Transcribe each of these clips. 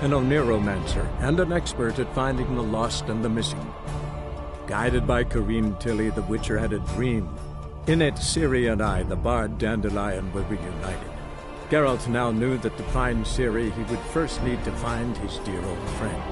an oneiromancer and an expert at finding the lost and the missing. Guided by Corrine Tilly, the Witcher had a dream. In it, Ciri and I, the bard Dandelion, were reunited. Geralt now knew that to find Ciri, he would first need to find his dear old friend.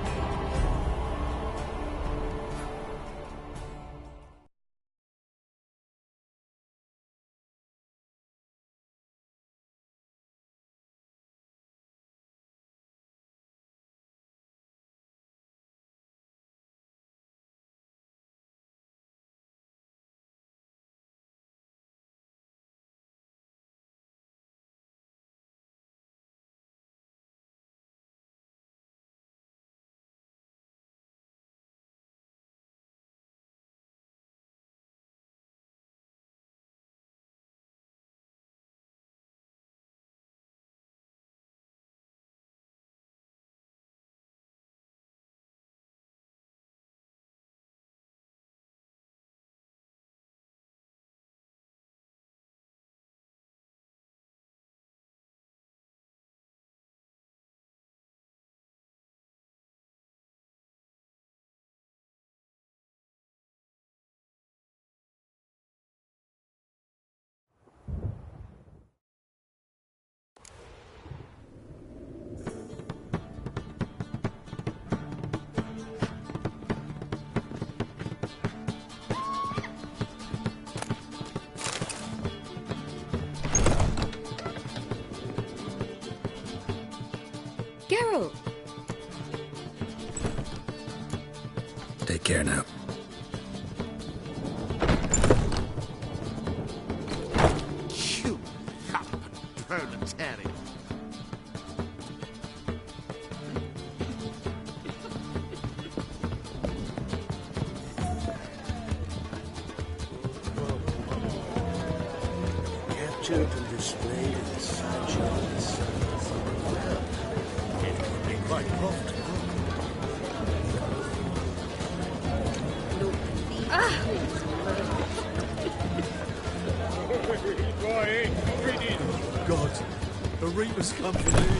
Geralt! Take care now. You lumpen proletariat. Captured and displayed in the sideshows. It could be quite profitable. God, the Reaper's company.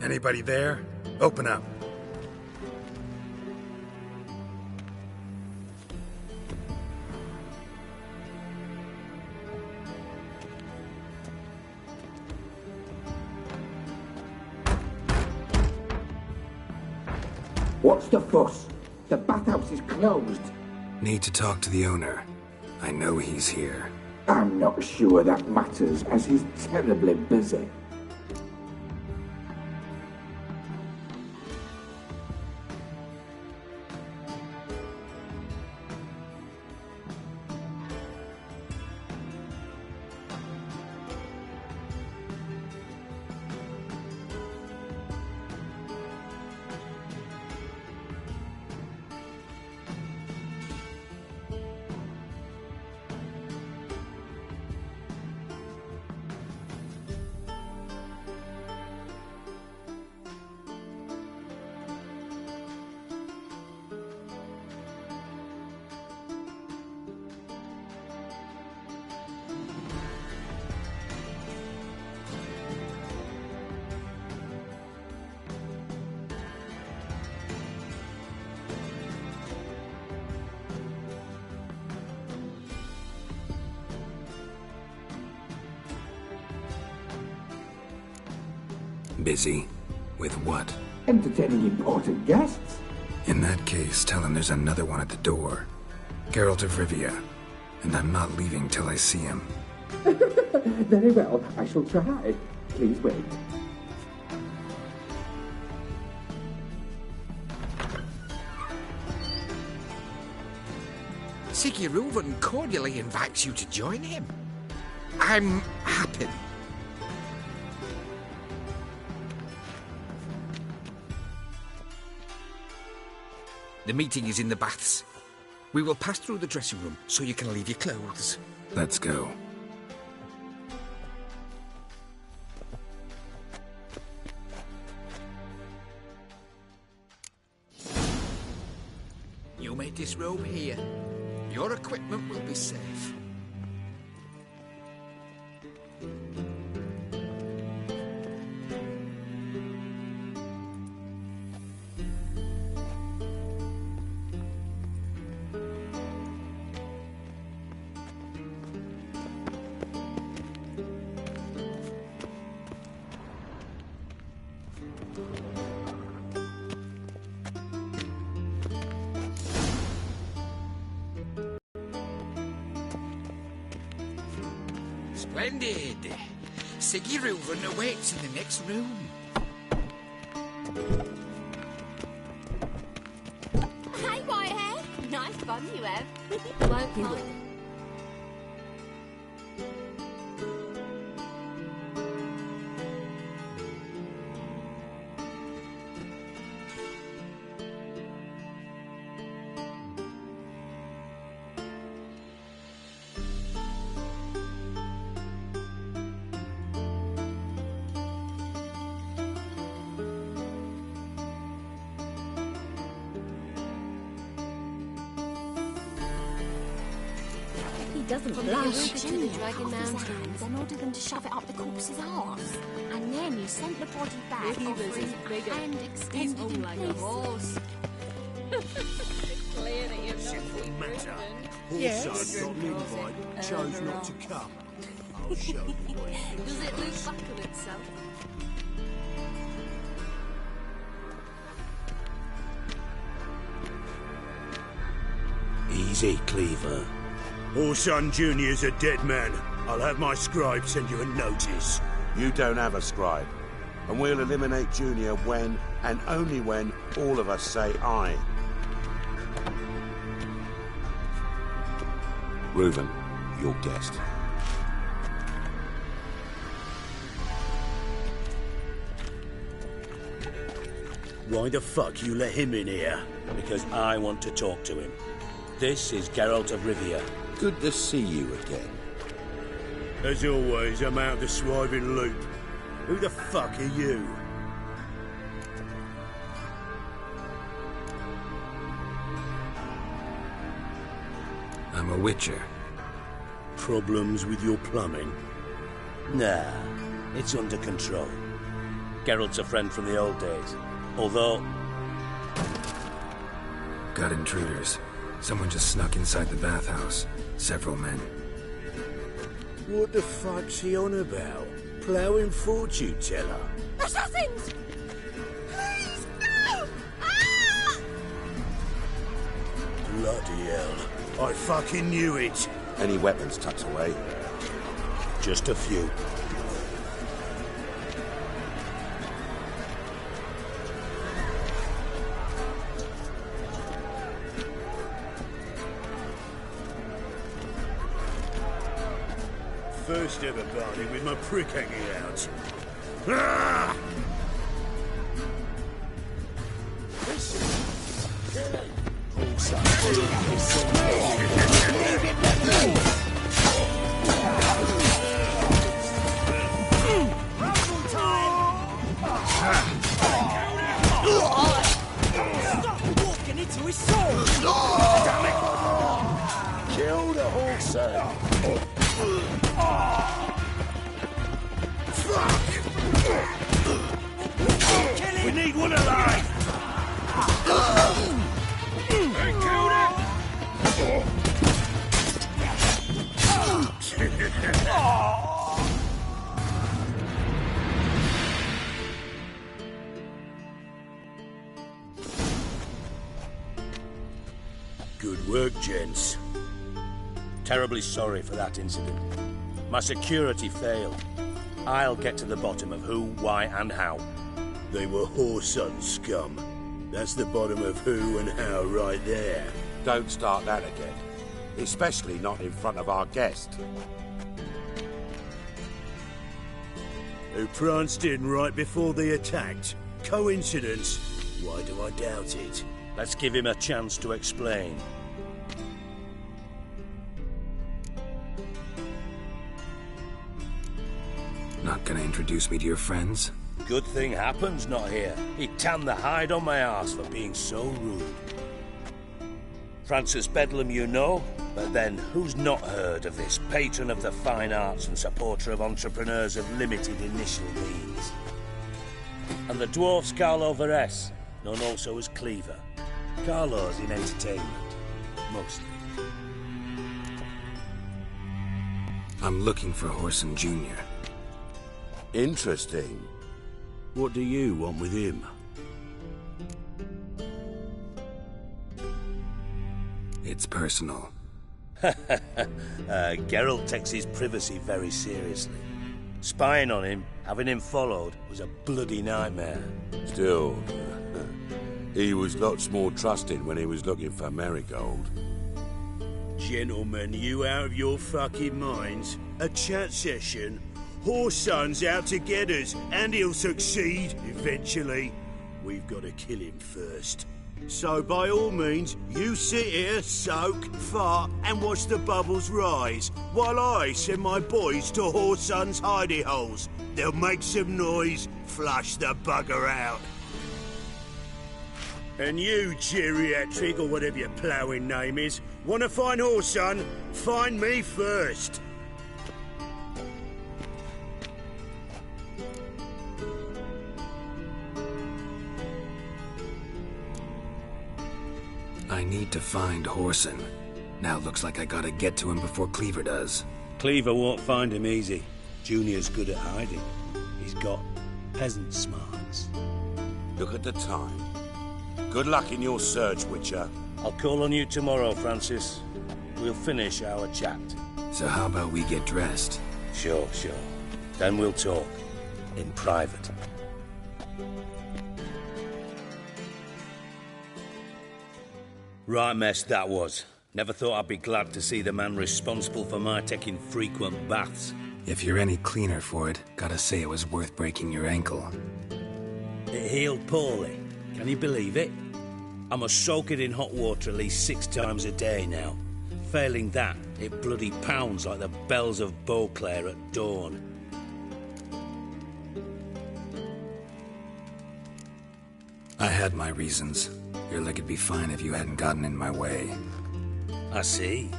Anybody there? Open up. What's the fuss? The bathhouse is closed. Need to talk to the owner. I know he's here. I'm not sure that matters, as he's terribly busy. Busy? With what? Entertaining important guests. In that case, tell him there's another one at the door. Geralt of Rivia. And I'm not leaving till I see him. Very well, I shall try. Please wait. Seek Siggy Reuven cordially invites you to join him. I'm happy. The meeting is in the baths. We will pass through the dressing room so you can leave your clothes. Let's go. You may disrobe here. Your equipment will be safe. Splendid! Siggy Reuven awaits in the next room. Hey, Whitehair! Nice fun you have. Won't mind. Doesn't From blush. the Junior dragging man's hands and ordered them to shove it up the corpse's arse. And then he sent the body back offering hand extended in like a places. horse. Clear that you're not Simple matter. Yes. Also got an invite, chose not to come. I'll show you what it is. Does it look back on itself? Easy, Cleaver. Orson Jr.'s a dead man. I'll have my scribe send you a notice. You don't have a scribe, and we'll eliminate Junior when, and only when, all of us say aye. Reuven, your guest. Why the fuck you let him in here? Because I want to talk to him. This is Geralt of Rivia. Good to see you again. As always, I'm out of the swiving loop. Who the fuck are you? I'm a witcher. Problems with your plumbing? Nah, it's under control. Geralt's a friend from the old days. Although, Got intruders. Someone just snuck inside the bathhouse. Several men. What the fuck's he on about? Ploughing fortune teller? Assassins! Please, no! Ah! Bloody hell. I fucking knew it. Any weapons tucked away? Just a few. First ever party with my prick hanging out. Ah! Stop walking into his sword! Damn it! Kill the horse, We need one alive! They killed Good work, gents. terribly sorry for that incident. My security failed. I'll get to the bottom of who, why, and how. They were whoreson scum. That's the bottom of who and how right there. Don't start that again. especially not in front of our guest. Who pranced in right before they attacked. Coincidence? Why do I doubt it? Let's give him a chance to explain. Not gonna introduce me to your friends? Good thing Happen's not here. He tanned the hide on my arse for being so rude. Francis Bedlam you know, but then who's not heard of this patron of the fine arts and supporter of entrepreneurs of limited initial means? And the dwarf's Carlo Varese, known also as Cleaver. Carlo's in entertainment, mostly. I'm looking for Horson Jr. Interesting. What do you want with him? It's personal. Geralt takes his privacy very seriously. Spying on him, having him followed, was a bloody nightmare. Still, he was lots more trusting when he was looking for Marigold. Gentlemen, you out of your fucking minds? A chat session? Horson's out to get us, and he'll succeed, eventually. We've got to kill him first. So by all means, you sit here, soak, fart, and watch the bubbles rise, while I send my boys to Horson's hidey holes. They'll make some noise, flush the bugger out. And you, geriatric, or whatever your ploughing name is, want to find Horson? Find me first. I need to find Horson. Now looks like I gotta get to him before Cleaver does. Cleaver won't find him easy. Junior's good at hiding. He's got peasant smarts. Look at the time. Good luck in your search, Witcher. I'll call on you tomorrow, Francis. We'll finish our chat. So how about we get dressed? Sure. Then we'll talk. In private. Right mess that was. Never thought I'd be glad to see the man responsible for my taking frequent baths. If you're any cleaner for it, gotta say it was worth breaking your ankle. It healed poorly. Can you believe it? I must soak it in hot water at least 6 times a day now. Failing that, it bloody pounds like the bells of Beauclair at dawn. I had my reasons. Your leg would be fine if you hadn't gotten in my way. I see.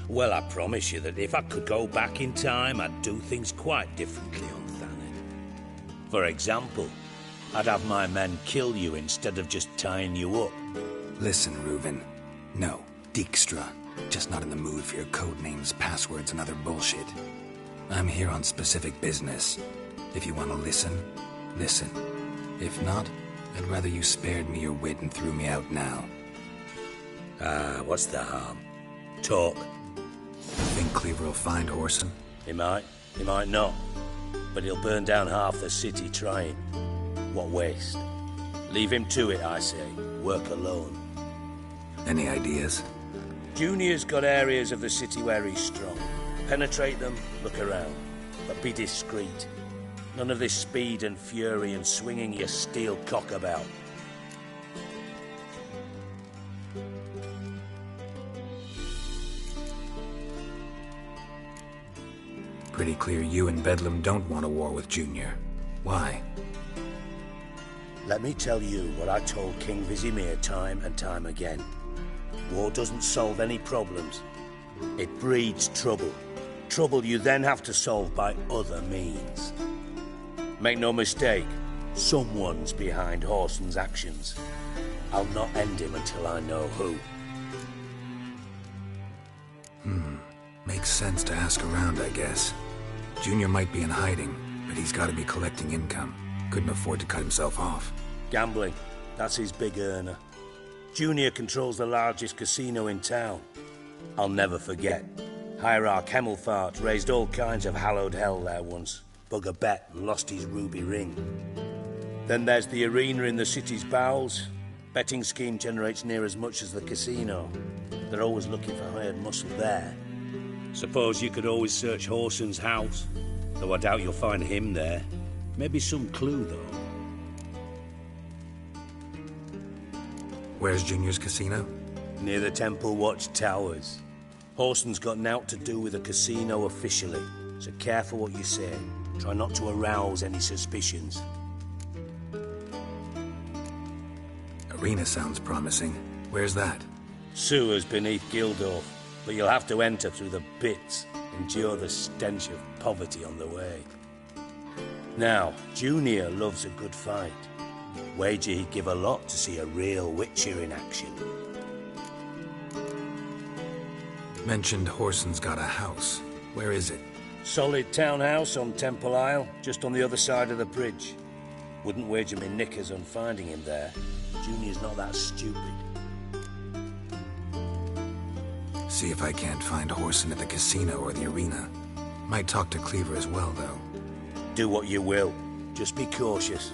Well, I promise you that if I could go back in time, I'd do things quite differently on Thanet. For example, I'd have my men kill you instead of just tying you up. Listen, Reuben. No, Dijkstra. Just not in the mood for your code names, passwords, and other bullshit. I'm here on specific business. If you want to listen, listen. If not, I'd rather you spared me your wit and threw me out now. What's the harm? Talk. Think Cleaver will find Horson? He might not. But he'll burn down half the city trying. What waste. Leave him to it, I say. Work alone. Any ideas? Junior's got areas of the city where he's strong. Penetrate them, look around. But be discreet. None of this speed and fury and swinging your steel cock about. Pretty clear you and Bedlam don't want a war with Junior. Why? Let me tell you what I told King Vizimir time and time again. War doesn't solve any problems. It breeds trouble. Trouble you then have to solve by other means. Make no mistake, someone's behind Horson's actions. I'll not end him until I know who. Makes sense to ask around, I guess. Junior might be in hiding, but he's gotta be collecting income. Couldn't afford to cut himself off. Gambling, that's his big earner. Junior controls the largest casino in town. I'll never forget. Hierarch Hemmelfart raised all kinds of hallowed hell there once. Bug a bet and lost his ruby ring. Then there's the arena in the city's bowels. Betting scheme generates near as much as the casino. They're always looking for hired muscle there. Suppose you could always search Horson's house, though I doubt you'll find him there. Maybe some clue, though. Where's Junior's casino? Near the Temple Watch Towers. Horson's got naught to do with the casino officially, so careful what you say. Try not to arouse any suspicions. Arena sounds promising. Where's that? Sewers beneath Gildorf, but you'll have to enter through the bits, endure the stench of poverty on the way. Now, Junior loves a good fight. Wager he'd give a lot to see a real Witcher in action. Mentioned Horson's got a house. Where is it? Solid townhouse on Temple Isle, just on the other side of the bridge. Wouldn't wager me knickers on finding him there. Junior's not that stupid. See if I can't find Horson at the casino or the arena. Might talk to Cleaver as well, though. Do what you will. Just be cautious.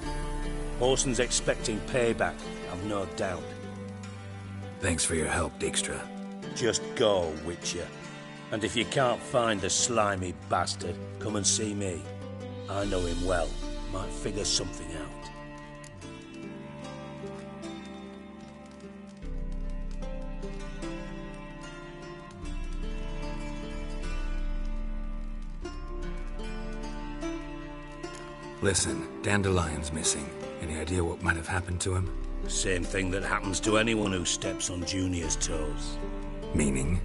Horson's expecting payback, I've no doubt. Thanks for your help, Dijkstra. Just go, Witcher. And if you can't find the slimy bastard, come and see me. I know him well. Might figure something out. Listen, Dandelion's missing. Any idea what might have happened to him? Same thing that happens to anyone who steps on Junior's toes. Meaning?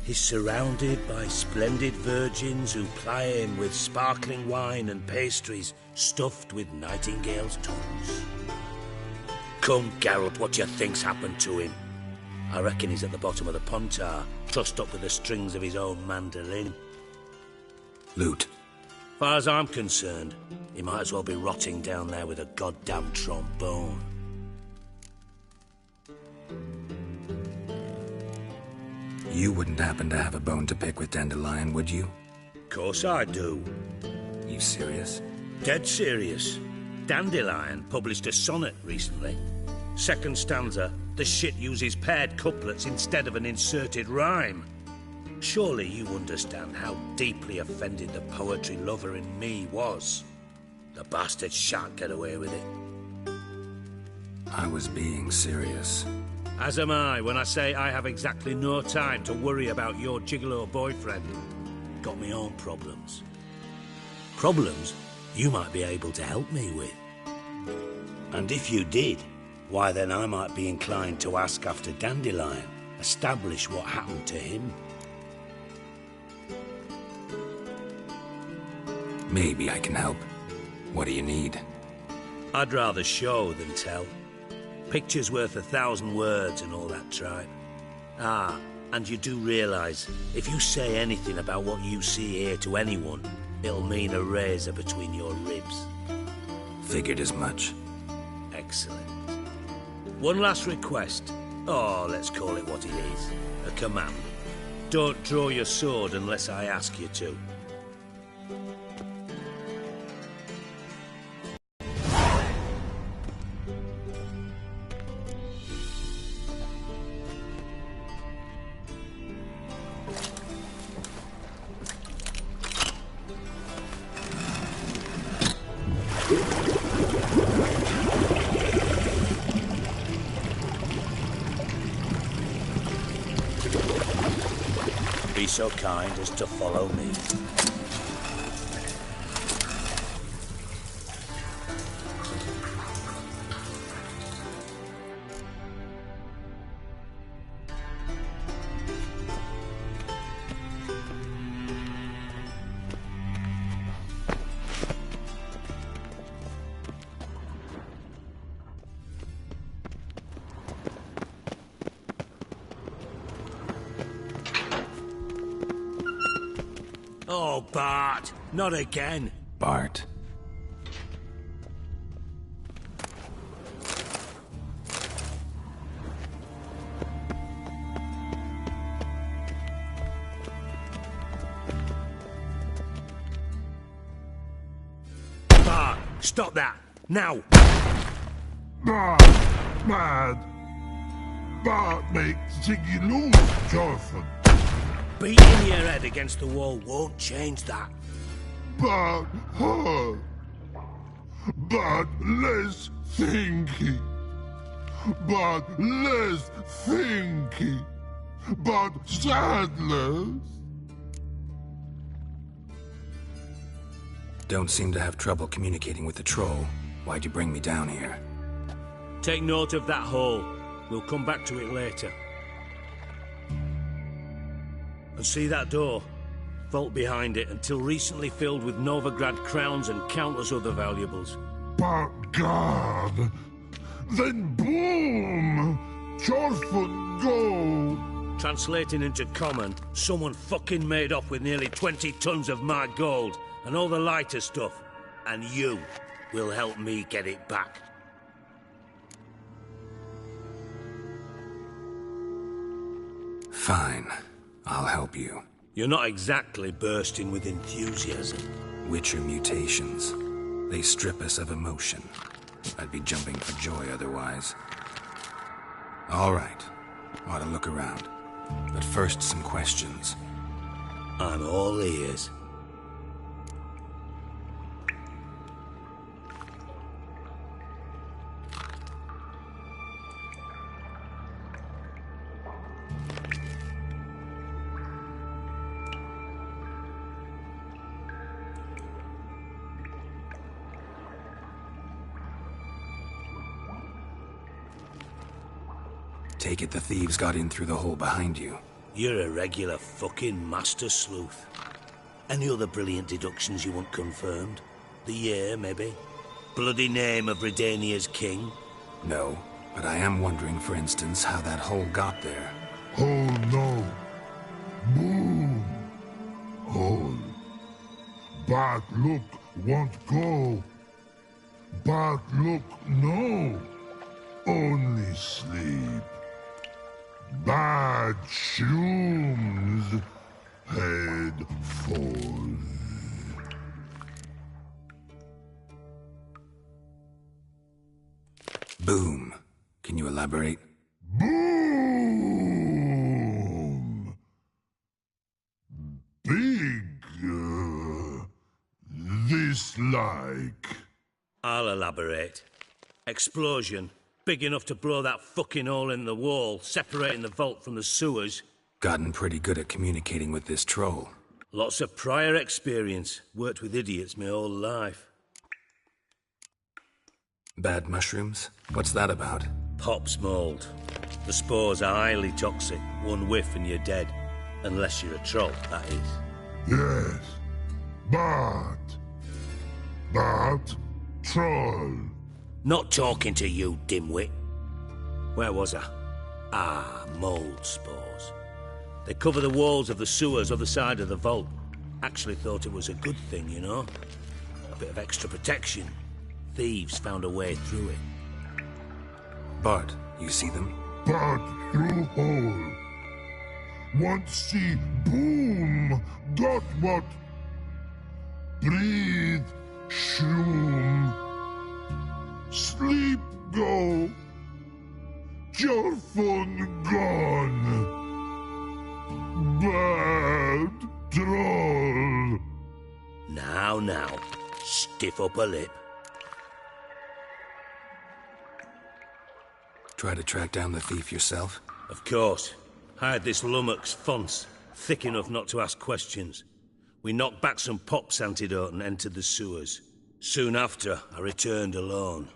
He's surrounded by splendid virgins who ply him with sparkling wine and pastries stuffed with nightingales' tongues. Come, Geralt, what do you think's happened to him? I reckon he's at the bottom of the Pontar, trussed up with the strings of his own mandolin. Loot. Far as I'm concerned, he might as well be rotting down there with a goddamn trombone. You wouldn't happen to have a bone to pick with Dandelion, would you? Course I do. You serious? Dead serious. Dandelion published a sonnet recently. Second stanza, the shit uses paired couplets instead of an inserted rhyme. Surely you understand how deeply offended the poetry lover in me was. The bastard shan't get away with it. I was being serious. As am I when I say I have exactly no time to worry about your gigolo boyfriend. Got me own problems. Problems you might be able to help me with. And if you did, why then I might be inclined to ask after Dandelion, establish what happened to him. Maybe I can help. What do you need? I'd rather show than tell. Picture's worth 1,000 words and all that tripe. Ah, and you do realise, if you say anything about what you see here to anyone, it'll mean a razor between your ribs. Figured as much. Excellent. One last request. Oh, let's call it what it is. A command. Don't draw your sword unless I ask you to. Be so kind as to follow me. Oh, Bart! Not again! Bart. Bart! Stop that! Now! Bart! Mad! But make Ziggy lose, Jonathan. Beating your head against the wall won't change that. But less thinky. But less thinky. But sadless. Don't seem to have trouble communicating with the troll. Why'd you bring me down here? Take note of that hole. We'll come back to it later. And see that door? Vault behind it, until recently filled with Novigrad crowns and countless other valuables. But God, then boom! Chorford go! Translating into common, someone fucking made off with nearly 20 tons of my gold, and all the lighter stuff. And you will help me get it back. Fine. I'll help you. You're not exactly bursting with enthusiasm. Witcher mutations. They strip us of emotion. I'd be jumping for joy otherwise. All right. Ought to look around. But first, some questions. I'm all ears. Take it the thieves got in through the hole behind you. You're a regular fucking master sleuth. Any other brilliant deductions you want confirmed? The year, maybe? Bloody name of Redania's king? No, but I am wondering, for instance, how that hole got there. Hole no. Boom. Hole. But look won't go. But look no. Only sleep. Bad shrooms. Head falls. Boom. Can you elaborate? Boom! Big. This like. I'll elaborate. Explosion. Big enough to blow that fucking hole in the wall, separating the vault from the sewers. Gotten pretty good at communicating with this troll. Lots of prior experience. Worked with idiots my whole life. Bad mushrooms? What's that about? Pops mold. The spores are highly toxic. One whiff and you're dead. Unless you're a troll, that is. Yes. But troll. Not talking to you, dimwit. Where was I? Ah, mold spores. They cover the walls of the sewers other side of the vault. Actually thought it was a good thing, you know? A bit of extra protection. Thieves found a way through it. Bart, you see them? But through hole. Want see boom. Got what? Breathe. Shroom. Sleep go. Your phone gone. Bad troll. Now. Stiff up a lip. Try to track down the thief yourself? Of course. Hired this lummox Fons, thick enough not to ask questions. We knocked back some Pop's antidote and entered the sewers. Soon after, I returned alone.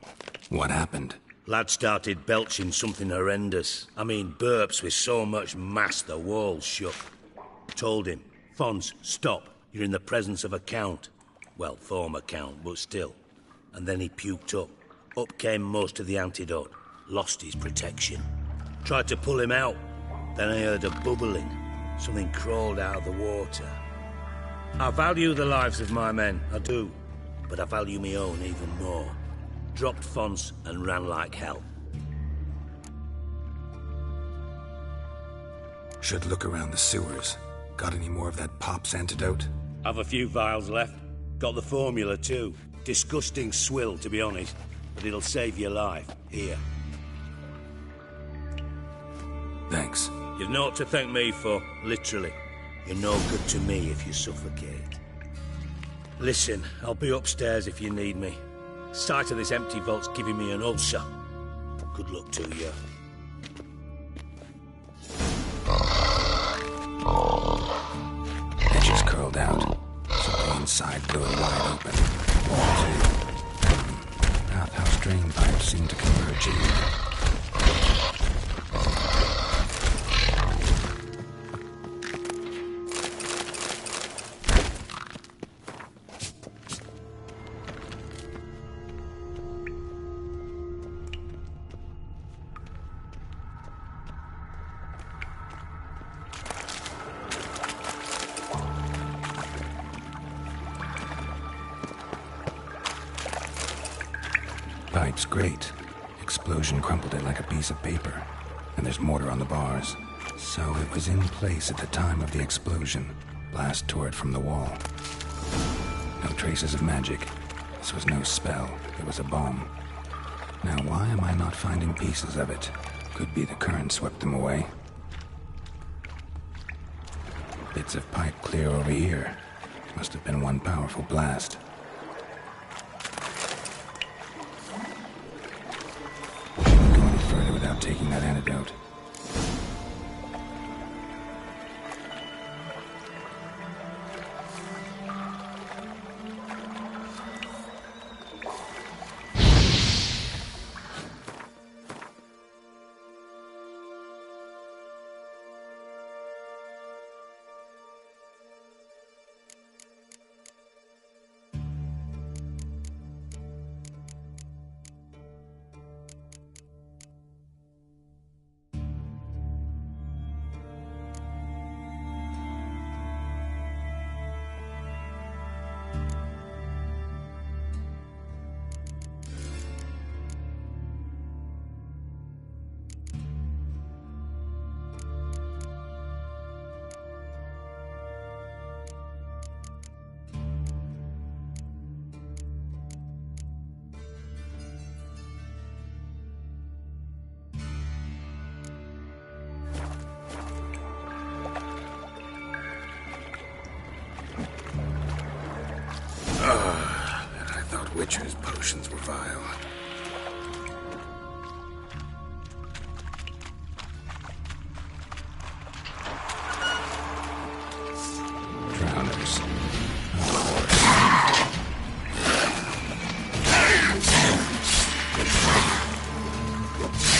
What happened? Lad started belching something horrendous. I mean, burps with so much mass the walls shook. Told him, Fons, stop. You're in the presence of a count. Well, former count, but still. And then he puked up. Up came most of the antidote. Lost his protection. Tried to pull him out. Then I heard a bubbling. Something crawled out of the water. I value the lives of my men, I do. But I value my own even more. Dropped Fons and ran like hell. Should look around the sewers. Got any more of that Pop's antidote? Have a few vials left. Got the formula too. Disgusting swill, to be honest. But it'll save your life. Here. Thanks. You've naught to thank me for, literally. You're no good to me if you suffocate. Listen, I'll be upstairs if you need me. Sight of this empty vault's giving me an ulcer. Good luck to you. Edges curled out, so the inside blew wide open. Bathhouse drain pipes seemed to converge in. Pipe's great. Explosion crumpled it like a piece of paper. And there's mortar on the bars. So it was in place at the time of the explosion. Blast tore it from the wall. No traces of magic. This was no spell. It was a bomb. Now why am I not finding pieces of it? Could be the current swept them away. Bits of pipe clear over here. Must have been one powerful blast. Without taking that antidote. Witcher's potions were vile. Drowners. Of course.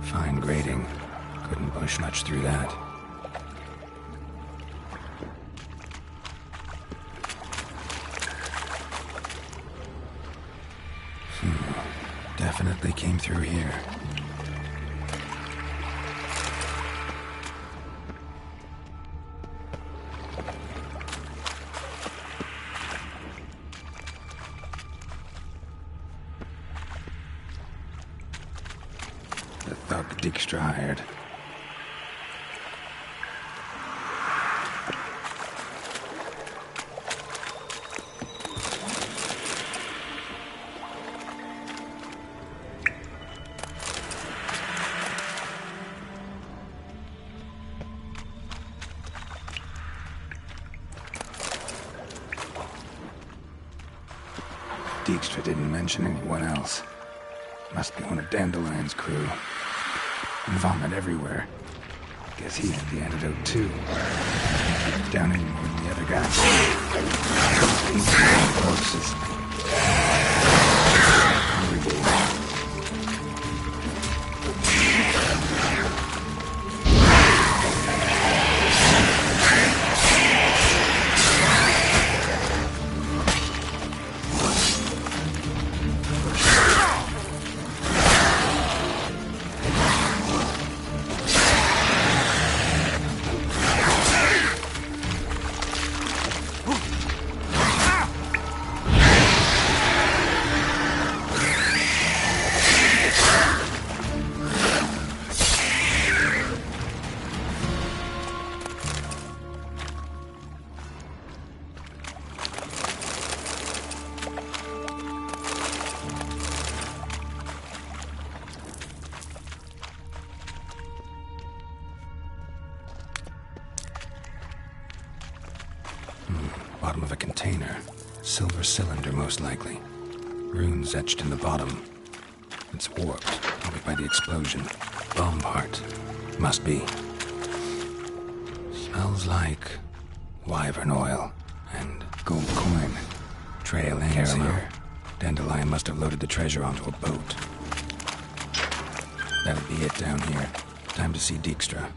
Fine grating. Couldn't push much through that. Definitely came through here. The thug Dijkstra hired. Dijkstra didn't mention anyone else. Must be one of Dandelion's crew. Vomit everywhere. Guess he had the antidote too. Downing more than the other guy. Corpses. Bottom of a container. Silver cylinder, most likely. Runes etched in the bottom. It's warped, probably by the explosion. Bomb part. Must be. Smells like wyvern oil and gold coin. Trail ends here. Dandelion must have loaded the treasure onto a boat. That'll be it down here. Time to see Dijkstra.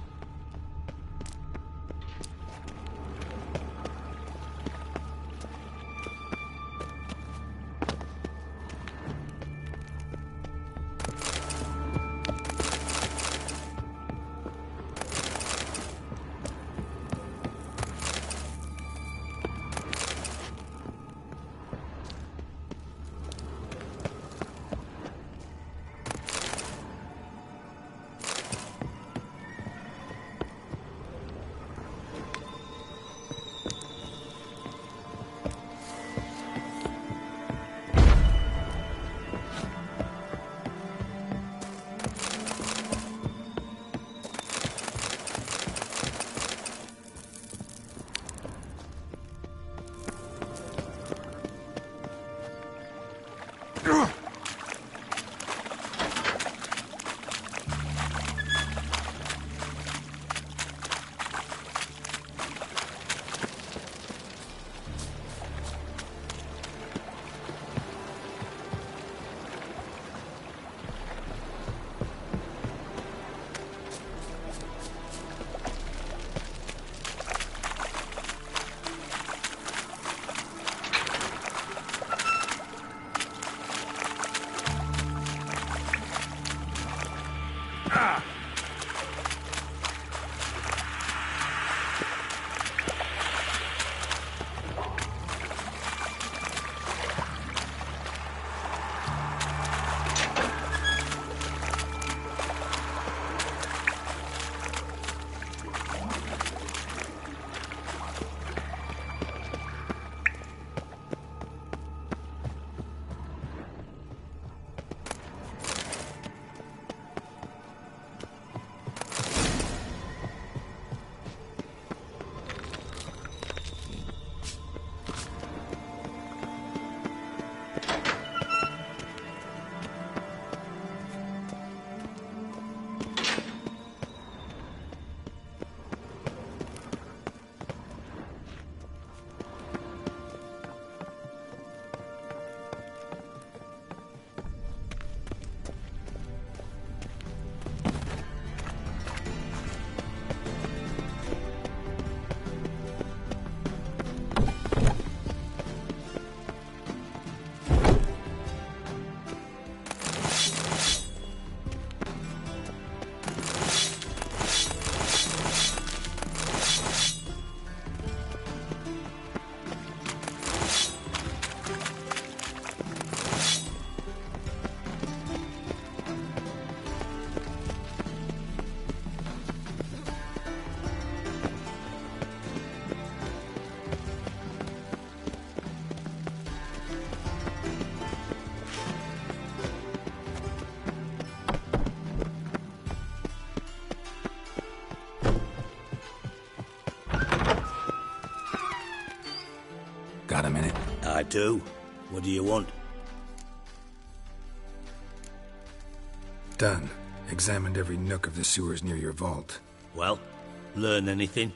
Got a minute? I do. What do you want? Done. Examined every nook of the sewers near your vault. Well, learn anything?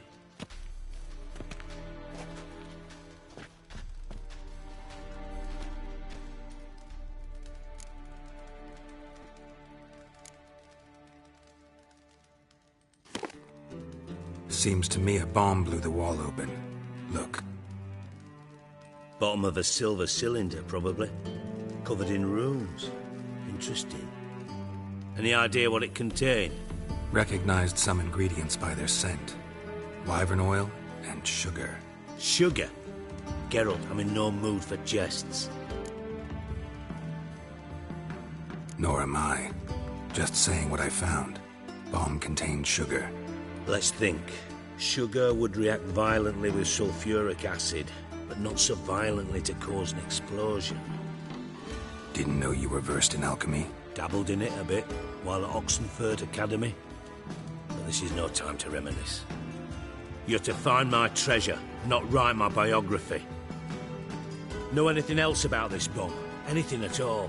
Seems to me a bomb blew the wall open. Look. Bottom of a silver cylinder, probably. Covered in runes. Interesting. Any idea what it contained? Recognized some ingredients by their scent. Wyvern oil and sugar. Sugar? Geralt, I'm in no mood for jests. Nor am I. Just saying what I found. Bomb contained sugar. Let's think. Sugar would react violently with sulfuric acid, but not so violently to cause an explosion. Didn't know you were versed in alchemy. Dabbled in it a bit, while at Oxenford Academy. But this is no time to reminisce. You're to find my treasure, not write my biography. Know anything else about this bomb? Anything at all?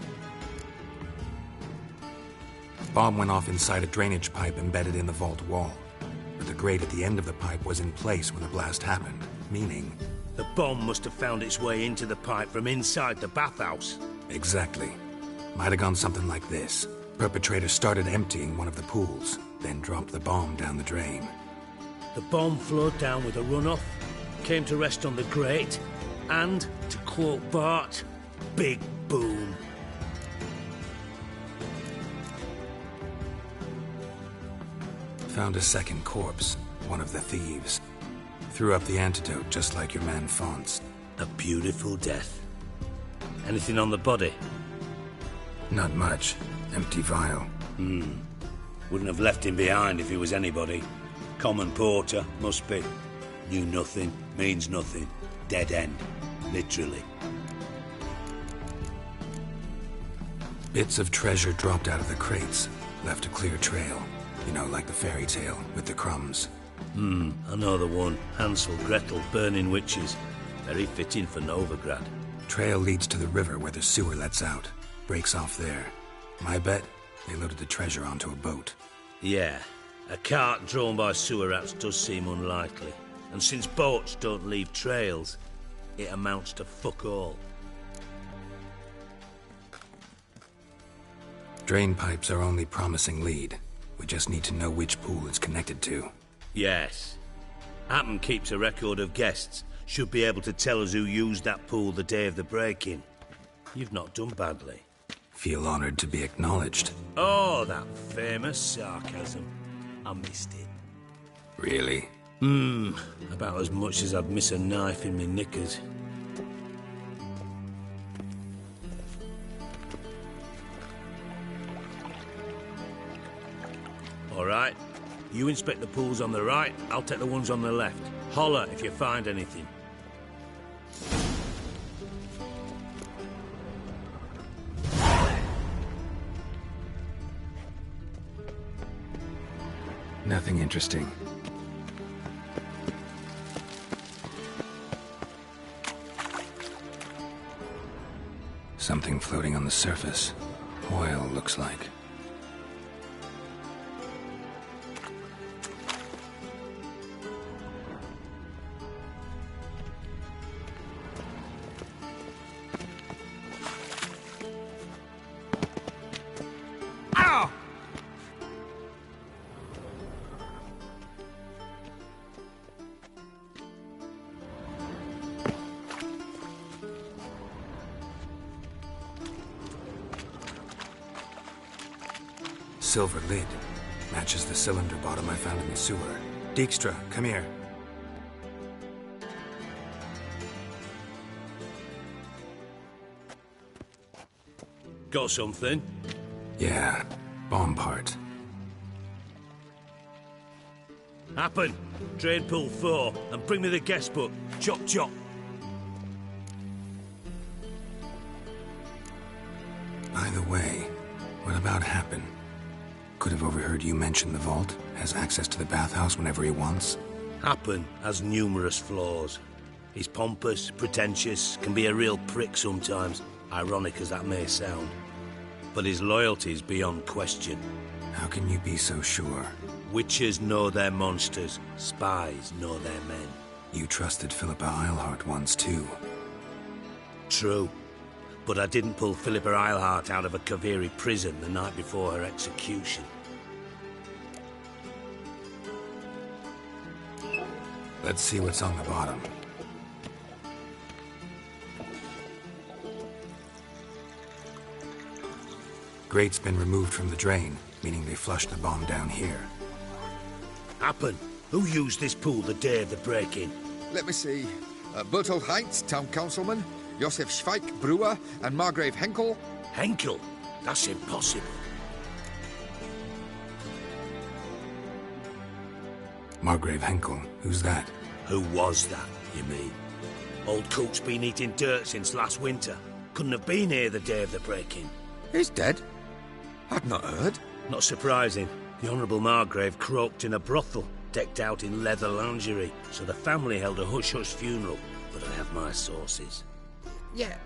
Bomb went off inside a drainage pipe embedded in the vault wall. But the grate at the end of the pipe was in place when the blast happened, meaning... The bomb must have found its way into the pipe from inside the bathhouse. Exactly. Might have gone something like this. Perpetrator started emptying one of the pools, then dropped the bomb down the drain. The bomb flowed down with a runoff, came to rest on the grate, and, to quote Bart, big boom. Found a second corpse, one of the thieves. Threw up the antidote just like your man Fonz. A beautiful death. Anything on the body? Not much. Empty vial. Wouldn't have left him behind if he was anybody. Common porter, must be. Knew nothing, means nothing. Dead end. Literally. Bits of treasure dropped out of the crates. Left a clear trail. You know, like the fairy tale, with the crumbs. I know the one. Hansel, Gretel, burning witches. Very fitting for Novigrad. Trail leads to the river where the sewer lets out. Breaks off there. My bet, they loaded the treasure onto a boat. Yeah. A cart drawn by sewer rats does seem unlikely. And since boats don't leave trails, it amounts to fuck all. Drain pipes are only promising lead. We just need to know which pool it's connected to. Yes. Happen keeps a record of guests. Should be able to tell us who used that pool the day of the break-in. You've not done badly. Feel honored to be acknowledged. Oh, that famous sarcasm. I missed it. Really? About as much as I'd miss a knife in me knickers. All right. You inspect the pools on the right, I'll take the ones on the left. Holler if you find anything. Nothing interesting. Something floating on the surface. Oil, looks like. Silver lid. Matches the cylinder bottom I found in the sewer. Dijkstra, come here. Got something? Yeah, bomb part. Happen. Drain pool 4, and bring me the guest book. Chop chop. By the way, what about Happen? Could have overheard you mention the vault. Has access to the bathhouse whenever he wants. Happen has numerous flaws. He's pompous, pretentious, can be a real prick sometimes, ironic as that may sound. But his loyalty is beyond question. How can you be so sure? Witches know their monsters, spies know their men. You trusted Philippa Eilhart once too. True. But I didn't pull Philippa Eilhart out of a Kaviri prison the night before her execution. Let's see what's on the bottom. Grate's been removed from the drain, meaning they flushed the bomb down here. Happen. Who used this pool the day of the break-in? Let me see. Bertolt Heinz, town councilman, Josef Schweik, brewer, and Margrave Henkel. Henkel? That's impossible. Margrave Henkel? Who's that? Who was that, you mean? Old Cook's been eating dirt since last winter. Couldn't have been here the day of the break-in. He's dead? I'd not heard. Not surprising. The Honourable Margrave croaked in a brothel. decked out in leather lingerie, so the family held a hush-hush funeral, but I have my sources. Yeah,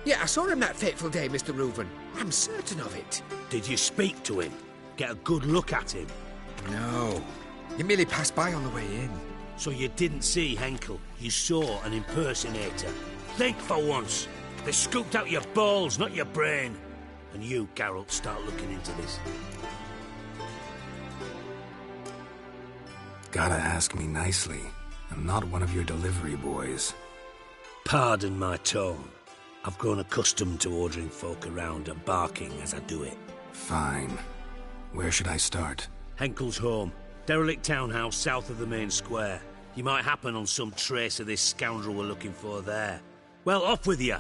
I saw him that fateful day, Mr. Reuven. I'm certain of it. Did you speak to him? Get a good look at him? No, he merely passed by on the way in. So you didn't see Henkel, you saw an impersonator. Think for once. They scooped out your balls, not your brain. And you, Geralt, start looking into this. Gotta ask me nicely. I'm not one of your delivery boys. Pardon my tone. I've grown accustomed to ordering folk around and barking as I do it. Fine. Where should I start? Henkel's home. Derelict townhouse south of the main square. You might happen on some trace of this scoundrel we're looking for there. Well, off with you!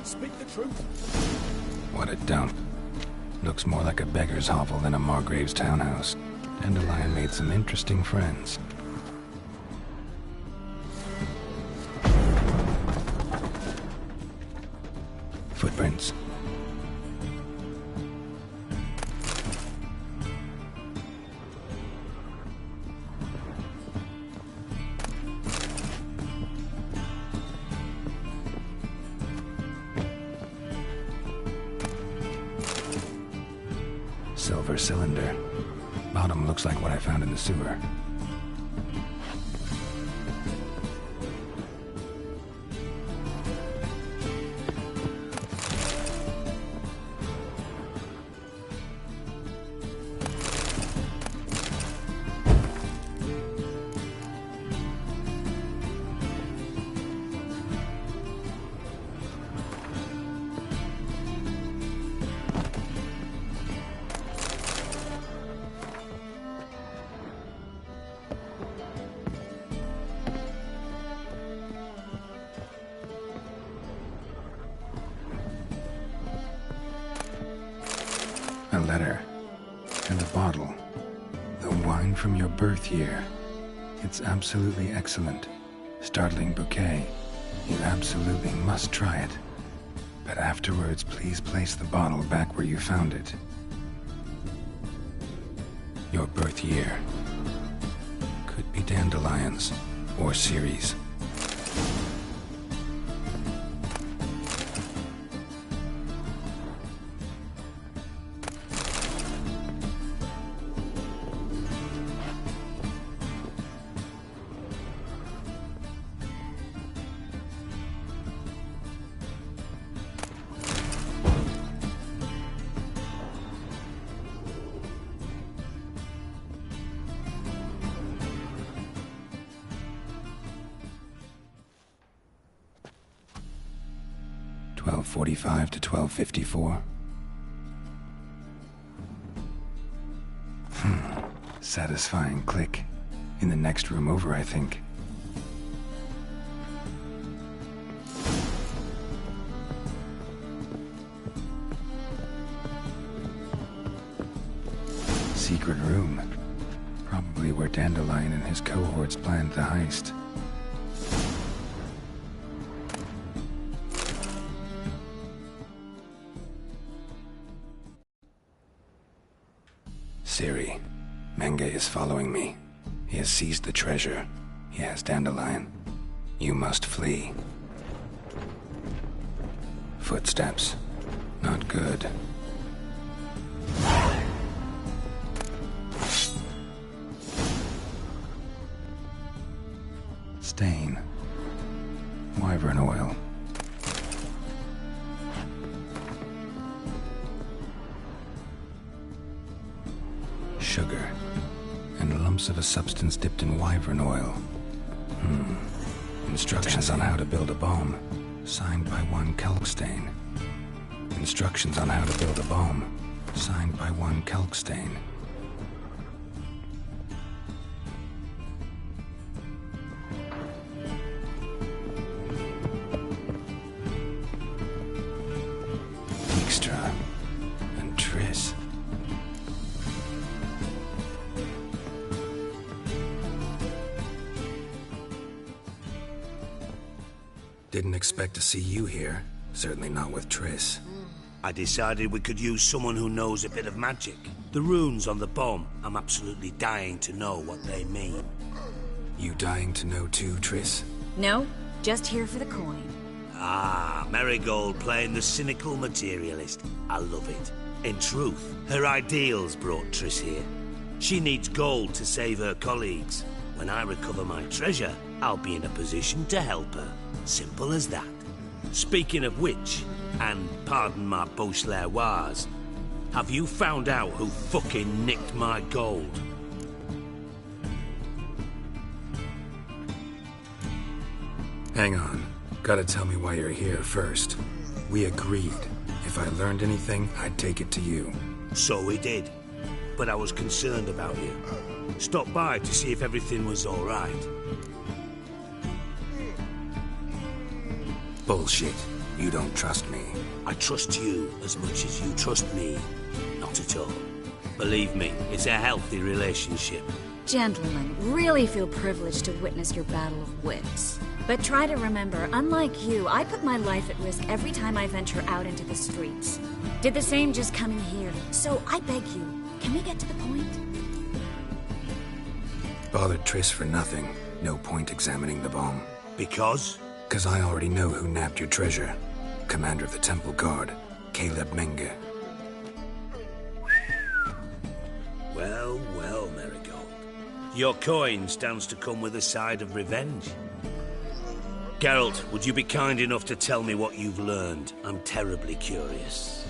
Speak the truth. What a dump. Looks more like a beggar's hovel than a Margrave's townhouse. Dandelion made some interesting friends. Footprints. Silver cylinder. Bottom looks like what I found in the sewer. A letter. And a bottle. The wine from your birth year. It's absolutely excellent. Startling bouquet. You absolutely must try it. But afterwards, please place the bottle back where you found it. Your birth year. Could be dandelions. Or Ceres. .45 to 12:54. Satisfying click. In the next room over, I think. Secret room. Probably where Dandelion and his cohorts planned the heist. Ciri, Menge is following me. He has seized the treasure. He has Dandelion. You must flee. Footsteps. Not good. Stain. Wyvern oil. Sugar, and lumps of a substance dipped in wyvern oil. Instructions on how to build a bomb, signed by one Kelkstain. Instructions on how to build a bomb, signed by one Kelkstain. Dijkstra and Triss. Didn't expect to see you here. Certainly not with Triss. I decided we could use someone who knows a bit of magic. The runes on the bomb, I'm absolutely dying to know what they mean. You dying to know too, Triss? No, just here for the coin. Ah, Marigold playing the cynical materialist. I love it. In truth, her ideals brought Triss here. She needs gold to save her colleagues. When I recover my treasure, I'll be in a position to help her. Simple as that. Speaking of which, and pardon my Beauclervoise, have you found out who fucking nicked my gold? Hang on. Gotta tell me why you're here first. We agreed. If I learned anything, I'd take it to you. So we did. But I was concerned about you. Stopped by to see if everything was all right. Bullshit. You don't trust me. I trust you as much as you trust me. Not at all. Believe me, it's a healthy relationship. Gentlemen, really feel privileged to witness your battle of wits. But try to remember, unlike you, I put my life at risk every time I venture out into the streets. Did the same just coming here. So I beg you, can we get to the point? Bothered Triss for nothing. No point examining the bomb. Because? Because I already know who nabbed your treasure. Commander of the Temple Guard, Caleb Menge. Well, well, Marigold. Your coin stands to come with a side of revenge. Geralt, would you be kind enough to tell me what you've learned? I'm terribly curious.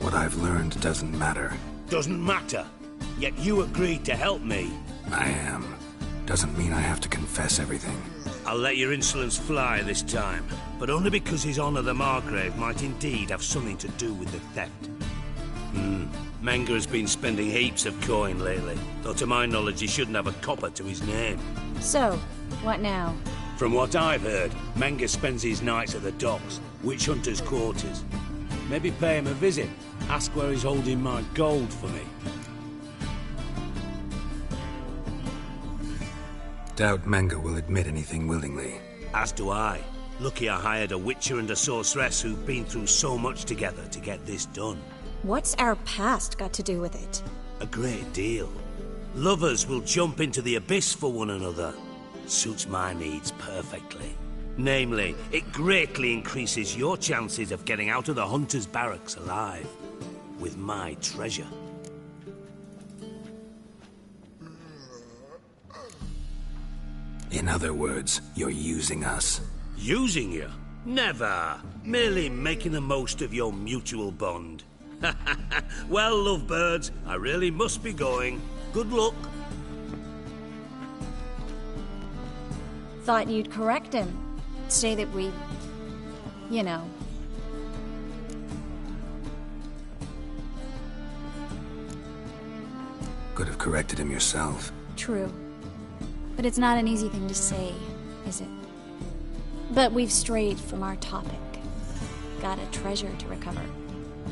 What I've learned doesn't matter. Doesn't matter? Yet you agreed to help me. I am. Doesn't mean I have to confess everything. I'll let your insolence fly this time, but only because His Honor the Margrave might indeed have something to do with the theft. Menge has been spending heaps of coin lately, though to my knowledge he shouldn't have a copper to his name. So, what now? From what I've heard, Menge spends his nights at the docks, witch hunters' quarters. Maybe pay him a visit, ask where he's holding my gold for me. Doubt Menge will admit anything willingly. As do I. Lucky I hired a witcher and a sorceress who've been through so much together to get this done. What's our past got to do with it? A great deal. Lovers will jump into the abyss for one another. Suits my needs perfectly. Namely, it greatly increases your chances of getting out of the hunter's barracks alive. With my treasure. In other words, you're using us. Using you? Never. Merely making the most of your mutual bond. Well, lovebirds, I really must be going. Good luck. Thought you'd correct him. Say that we... you know... Could have corrected him yourself. True. But it's not an easy thing to say, is it? But we've strayed from our topic. Got a treasure to recover.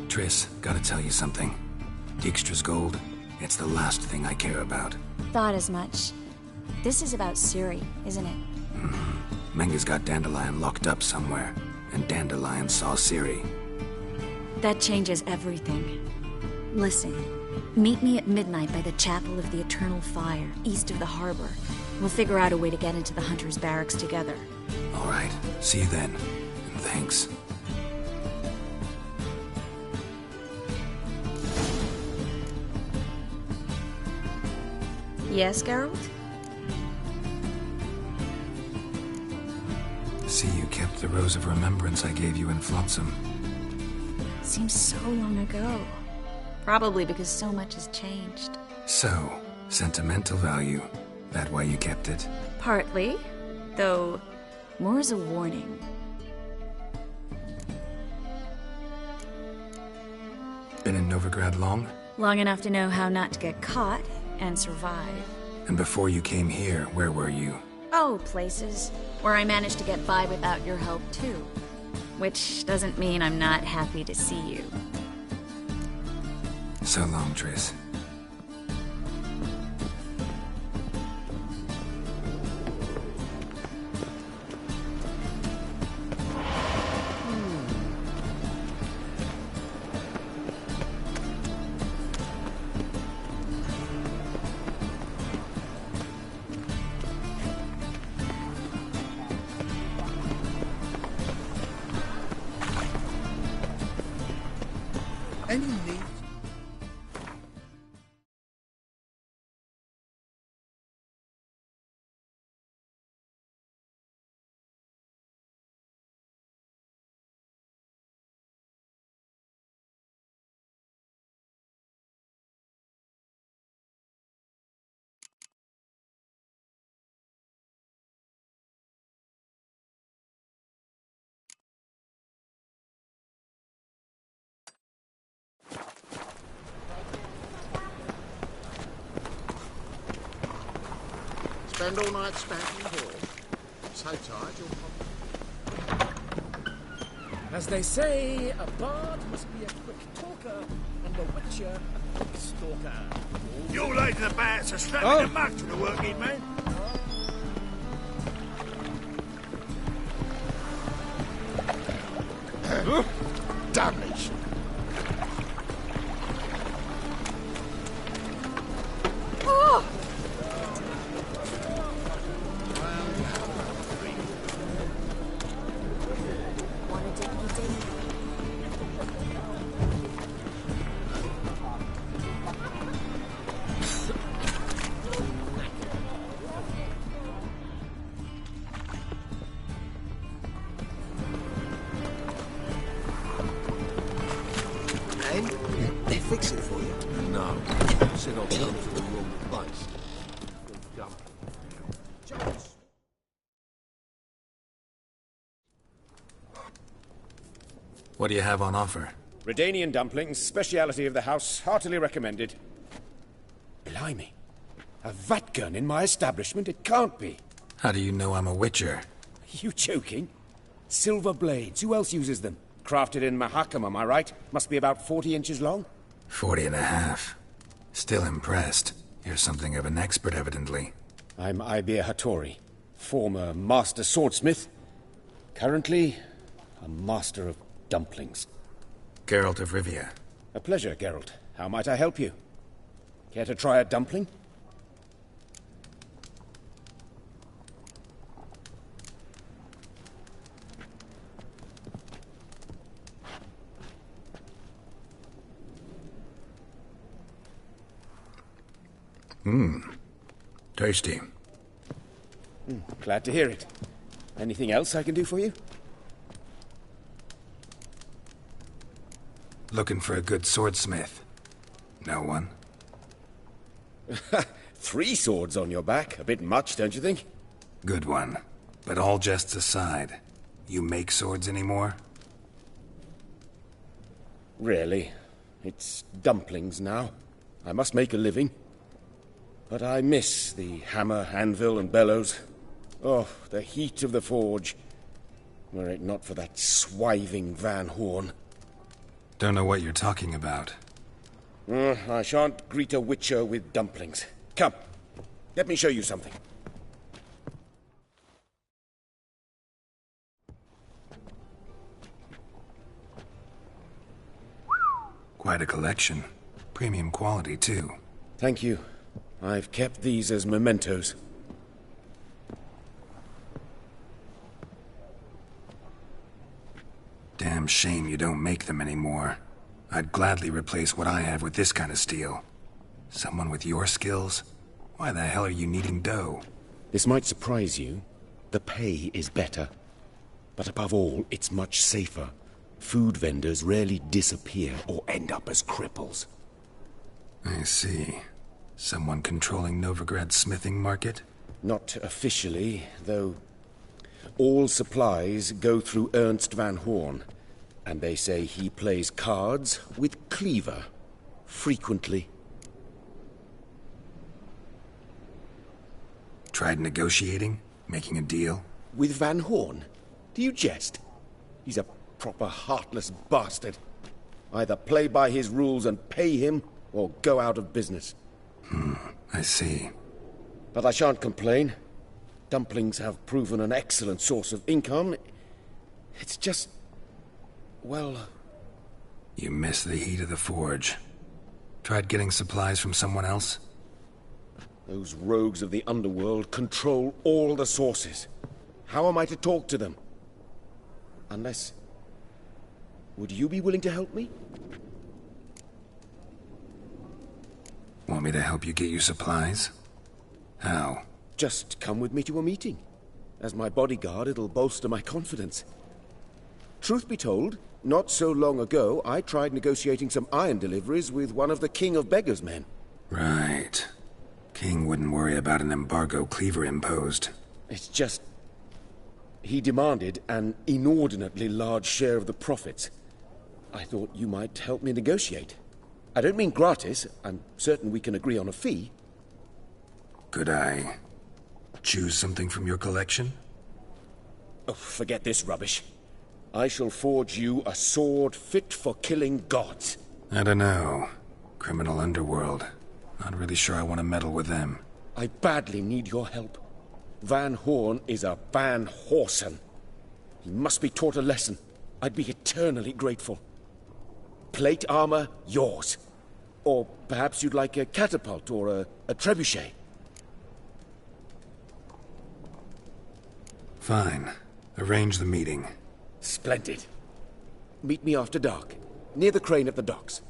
Triss, gotta tell you something. Dijkstra's gold, it's the last thing I care about. Thought as much. This is about Ciri, isn't it? Menge's got Dandelion locked up somewhere, and Dandelion saw Ciri. That changes everything. Listen, meet me at midnight by the Chapel of the Eternal Fire, east of the harbor. We'll figure out a way to get into the Hunter's barracks together. All right, see you then, and thanks. Yes, Geralt? See you kept the the Rose of Remembrance I gave you in Flotsam. Seems so long ago. Probably because so much has changed. So, sentimental value. That why you kept it? Partly, though more as a warning. Been in Novigrad long? Long enough to know how not to get caught and survive. And before you came here, where were you? Oh, places where I managed to get by without your help, too. Which doesn't mean I'm not happy to see you. So long, Triss. Any need? Spend all night spanking the hall. So tired you'll probably... As they say, a bard must be a quick talker, and a witcher a quick stalker. You're late to the bats are strapping a mug to the working man. Damnation. They fix it for you? No. Said I'll come to the wrong place. What do you have on offer? Redanian dumplings, speciality of the house, heartily recommended. Blimey. A vat gun in my establishment? It can't be. How do you know I'm a witcher? Are you joking? Silver blades, who else uses them? Crafted in Mahakam, am I right? Must be about 40 inches long? 40 and a half. Still impressed. You're something of an expert, evidently. I'm Ibir Hattori, former master swordsmith. Currently, a master of dumplings. Geralt of Rivia. A pleasure, Geralt. How might I help you? Care to try a dumpling? Tasty. Glad to hear it. Anything else I can do for you? Looking for a good swordsmith. No one? 3 swords on your back. A bit much, don't you think? Good one. But all jests aside, you make swords anymore? Really? It's dumplings now. I must make a living. But I miss the hammer, anvil, and bellows. Oh, the heat of the forge. Were it not for that swiving Van Horn. Don't know what you're talking about. I shan't greet a witcher with dumplings. Come, let me show you something. Quite a collection. Premium quality, too. Thank you. I've kept these as mementos. Damn shame you don't make them anymore. I'd gladly replace what I have with this kind of steel. Someone with your skills? Why the hell are you needing dough? This might surprise you. The pay is better. But above all, it's much safer. Food vendors rarely disappear or end up as cripples. I see. Someone controlling Novigrad's smithing market? Not officially, though all supplies go through Ernst van Horn, and they say he plays cards with Cleaver, frequently. Tried negotiating? Making a deal? With Van Horn? Do you jest? He's a proper heartless bastard. Either play by his rules and pay him, or go out of business. I see. But I shan't complain. Dumplings have proven an excellent source of income. It's just... well... You miss the heat of the forge. Tried getting supplies from someone else? Those rogues of the underworld control all the sources. How am I to talk to them? Unless... would you be willing to help me? Want me to help you get you supplies? How? Just come with me to a meeting. As my bodyguard, it'll bolster my confidence. Truth be told, not so long ago, I tried negotiating some iron deliveries with one of the King of Beggars' men. Right. King wouldn't worry about an embargo Cleaver imposed. It's just... he demanded an inordinately large share of the profits. I thought you might help me negotiate. I don't mean gratis. I'm certain we can agree on a fee. Could I choose something from your collection? Oh, forget this rubbish. I shall forge you a sword fit for killing gods. I don't know. Criminal underworld. Not really sure I want to meddle with them. I badly need your help. Van Horn is a Van Horsen. He must be taught a lesson. I'd be eternally grateful. Plate armor, yours. Or perhaps you'd like a catapult or a trebuchet. Fine. Arrange the meeting. Splendid. Meet me after dark, near the crane at the docks.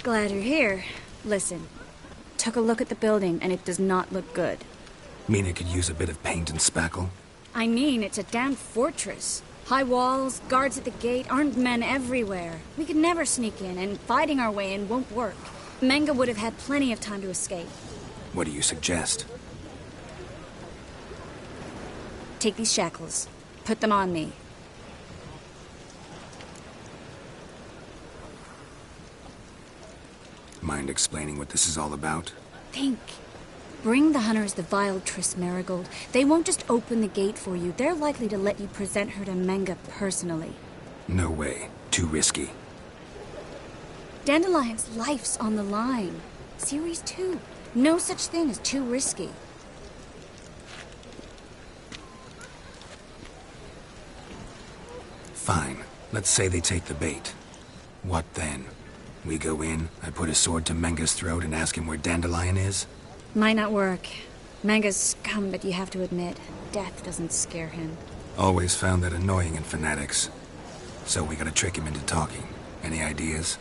Glad you're here. Listen, took a look at the building and it does not look good. Mean it could use a bit of paint and spackle? I mean, it's a damn fortress. High walls, guards at the gate, armed men everywhere. We could never sneak in, and fighting our way in won't work. Menge would have had plenty of time to escape. What do you suggest? Take these shackles. Put them on me. Mind explaining what this is all about? Think. Bring the hunters the vile Triss Marigold. They won't just open the gate for you. They're likely to let you present her to Menge personally. No way. Too risky. Dandelion's life's on the line. Series 2. No such thing as too risky. Fine. Let's say they take the bait. What then? We go in, I put a sword to Menge's throat and ask him where Dandelion is? Might not work. Menge's scum, but you have to admit, death doesn't scare him. Always found that annoying in fanatics. So we gotta trick him into talking. Any ideas?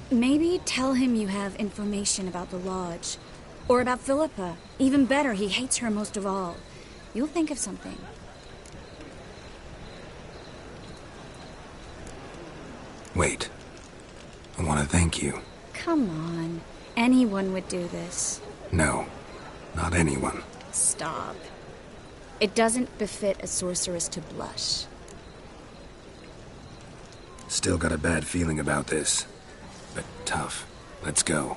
Maybe tell him you have information about the Lodge. Or about Philippa. Even better, he hates her most of all. You'll think of something. Wait. I want to thank you. Come on. Anyone would do this. No. Not anyone. Stop. It doesn't befit a sorceress to blush. Still got a bad feeling about this. But tough. Let's go.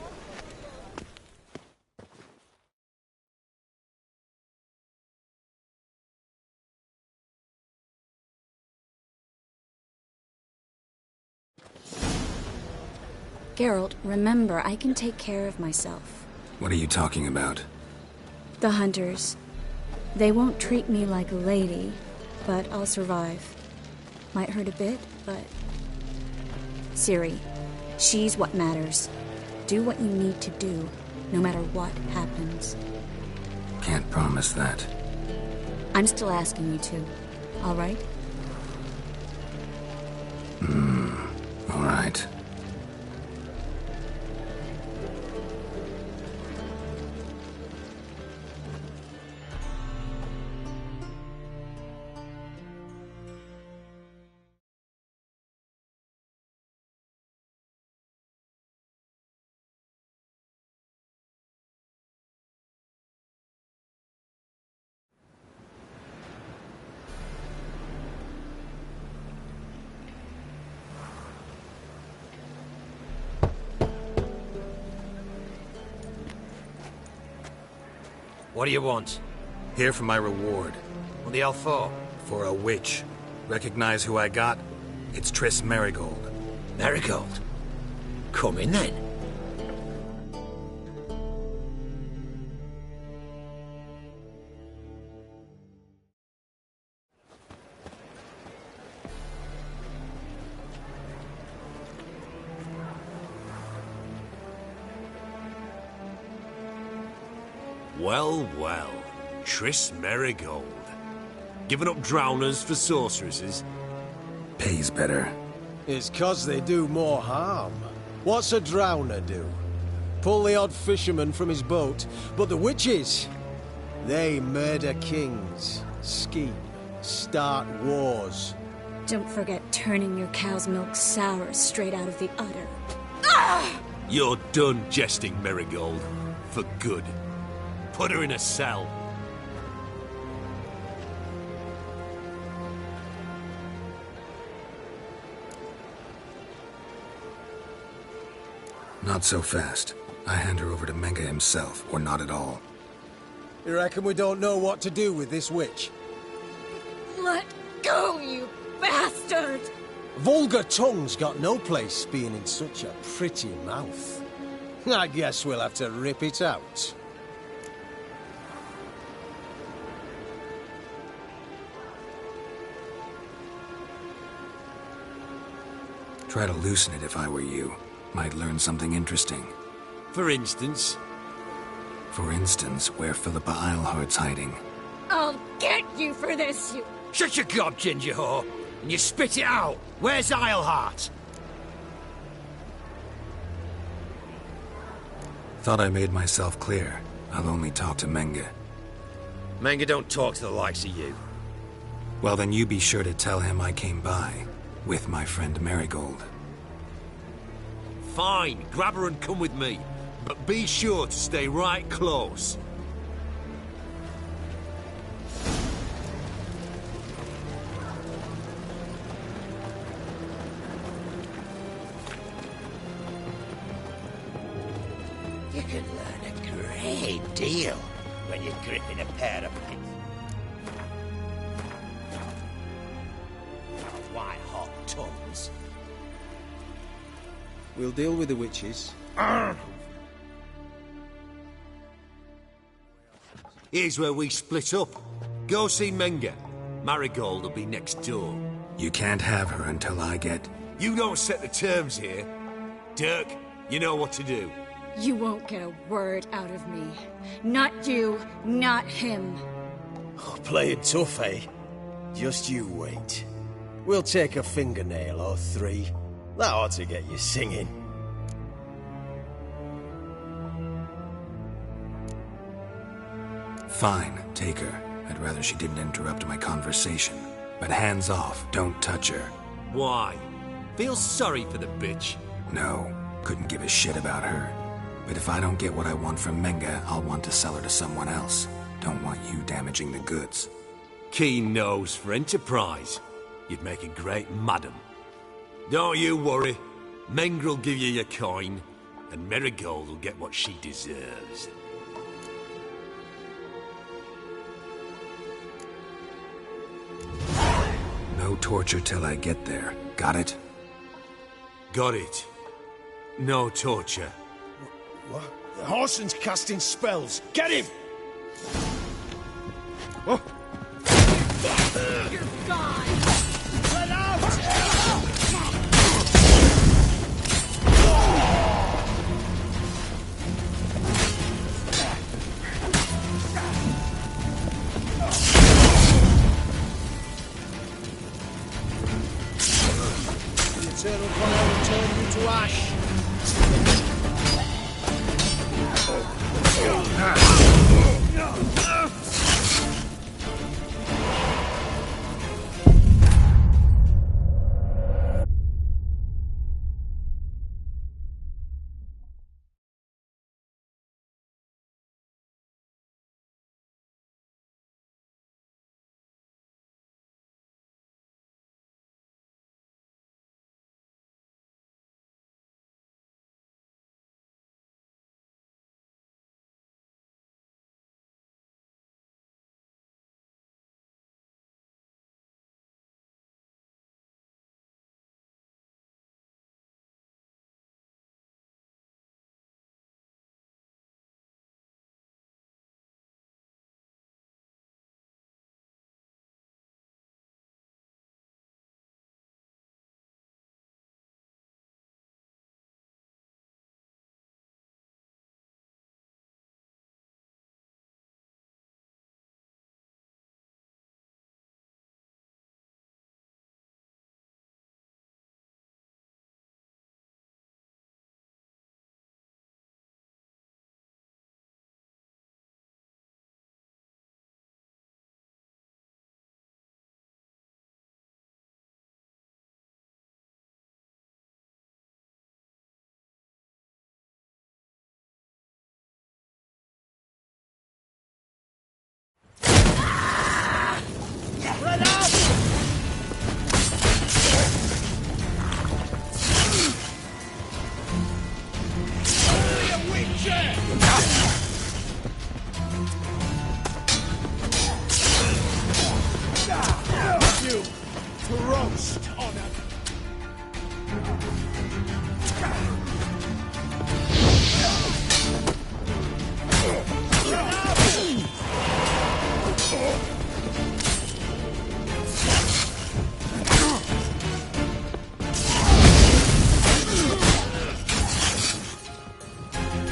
Geralt, remember, I can take care of myself. What are you talking about? The hunters. They won't treat me like a lady, but I'll survive. Might hurt a bit, but... Ciri, she's what matters. Do what you need to do, no matter what happens. Can't promise that. I'm still asking you to, all right? All right. What do you want? Here for my reward. What the hell for? For a witch. Recognize who I got? It's Triss Marigold. Marigold? Come in then. Well, well. Triss Marigold. Giving up drowners for sorceresses? Pays better. It's 'cause they do more harm. What's a drowner do? Pull the odd fisherman from his boat. But the witches, they murder kings, scheme, start wars. Don't forget turning your cow's milk sour straight out of the udder. You're done jesting, Marigold. For good. Put her in a cell. Not so fast. I hand her over to Menge himself, or not at all. You reckon we don't know what to do with this witch? Let go, you bastard! Vulgar tongue's got no place being in such a pretty mouth. I guess we'll have to rip it out. Try to loosen it if I were you. Might learn something interesting. For instance? For instance, where Philippa Eilhart's hiding. I'll get you for this, you... Shut your gob, ginger whore, and you spit it out. Where's Eilhart? Thought I made myself clear. I'll only talk to Menge. Menge don't talk to the likes of you. Well, then you be sure to tell him I came by, with my friend Marigold. Fine, grab her and come with me. But be sure to stay right close. You can learn a great deal when you're gripping a pair of white-hot tongues. We'll deal with the witches. Here's where we split up. Go see Menge. Marigold will be next door. You can't have her until I get... You don't set the terms here. Dirk, you know what to do. You won't get a word out of me. Not you, not him. Oh, play it tough, eh? Just you wait. We'll take a fingernail or three. That ought to get you singing. Fine, take her. I'd rather she didn't interrupt my conversation. But hands off, don't touch her. Why? Feel sorry for the bitch? No, couldn't give a shit about her. But if I don't get what I want from Menge, I'll want to sell her to someone else. Don't want you damaging the goods. Keen nose for enterprise. You'd make a great madam. Don't you worry. Menge'll give you your coin, and Marigold will get what she deserves. No torture till I get there. Got it? Got it. No torture. What? The Horson's casting spells. Get him! Oh. You're gone! Let out! The eternal fire will turn you to ash.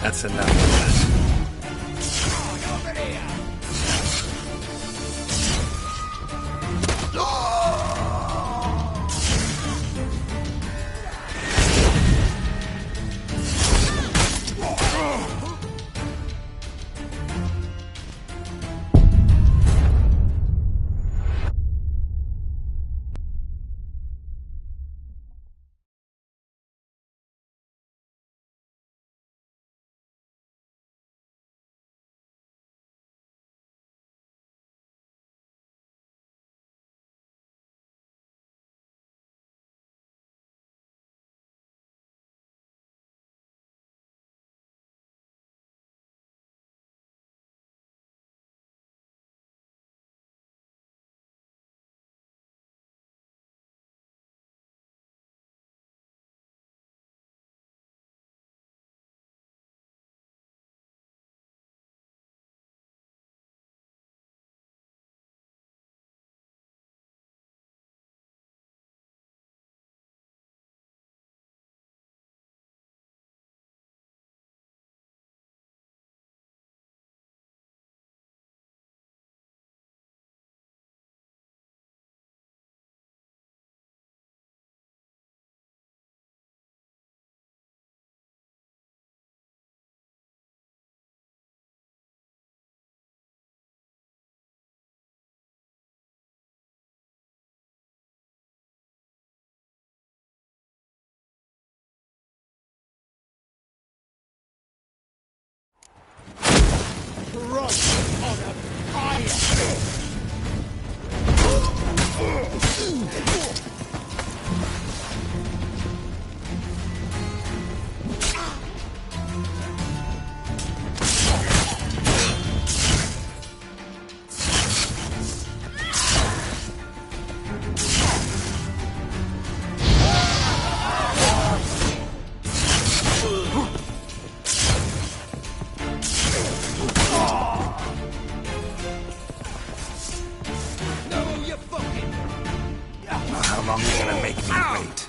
That's enough. long are you gonna make me wait?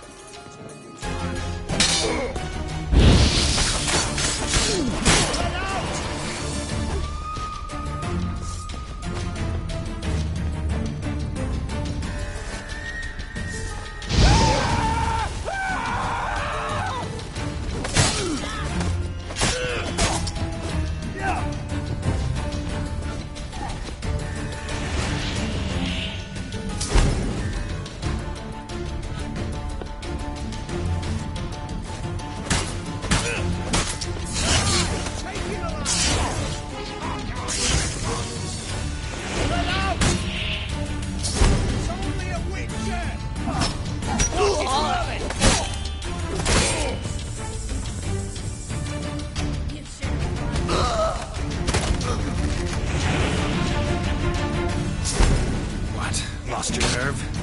Lost your nerve?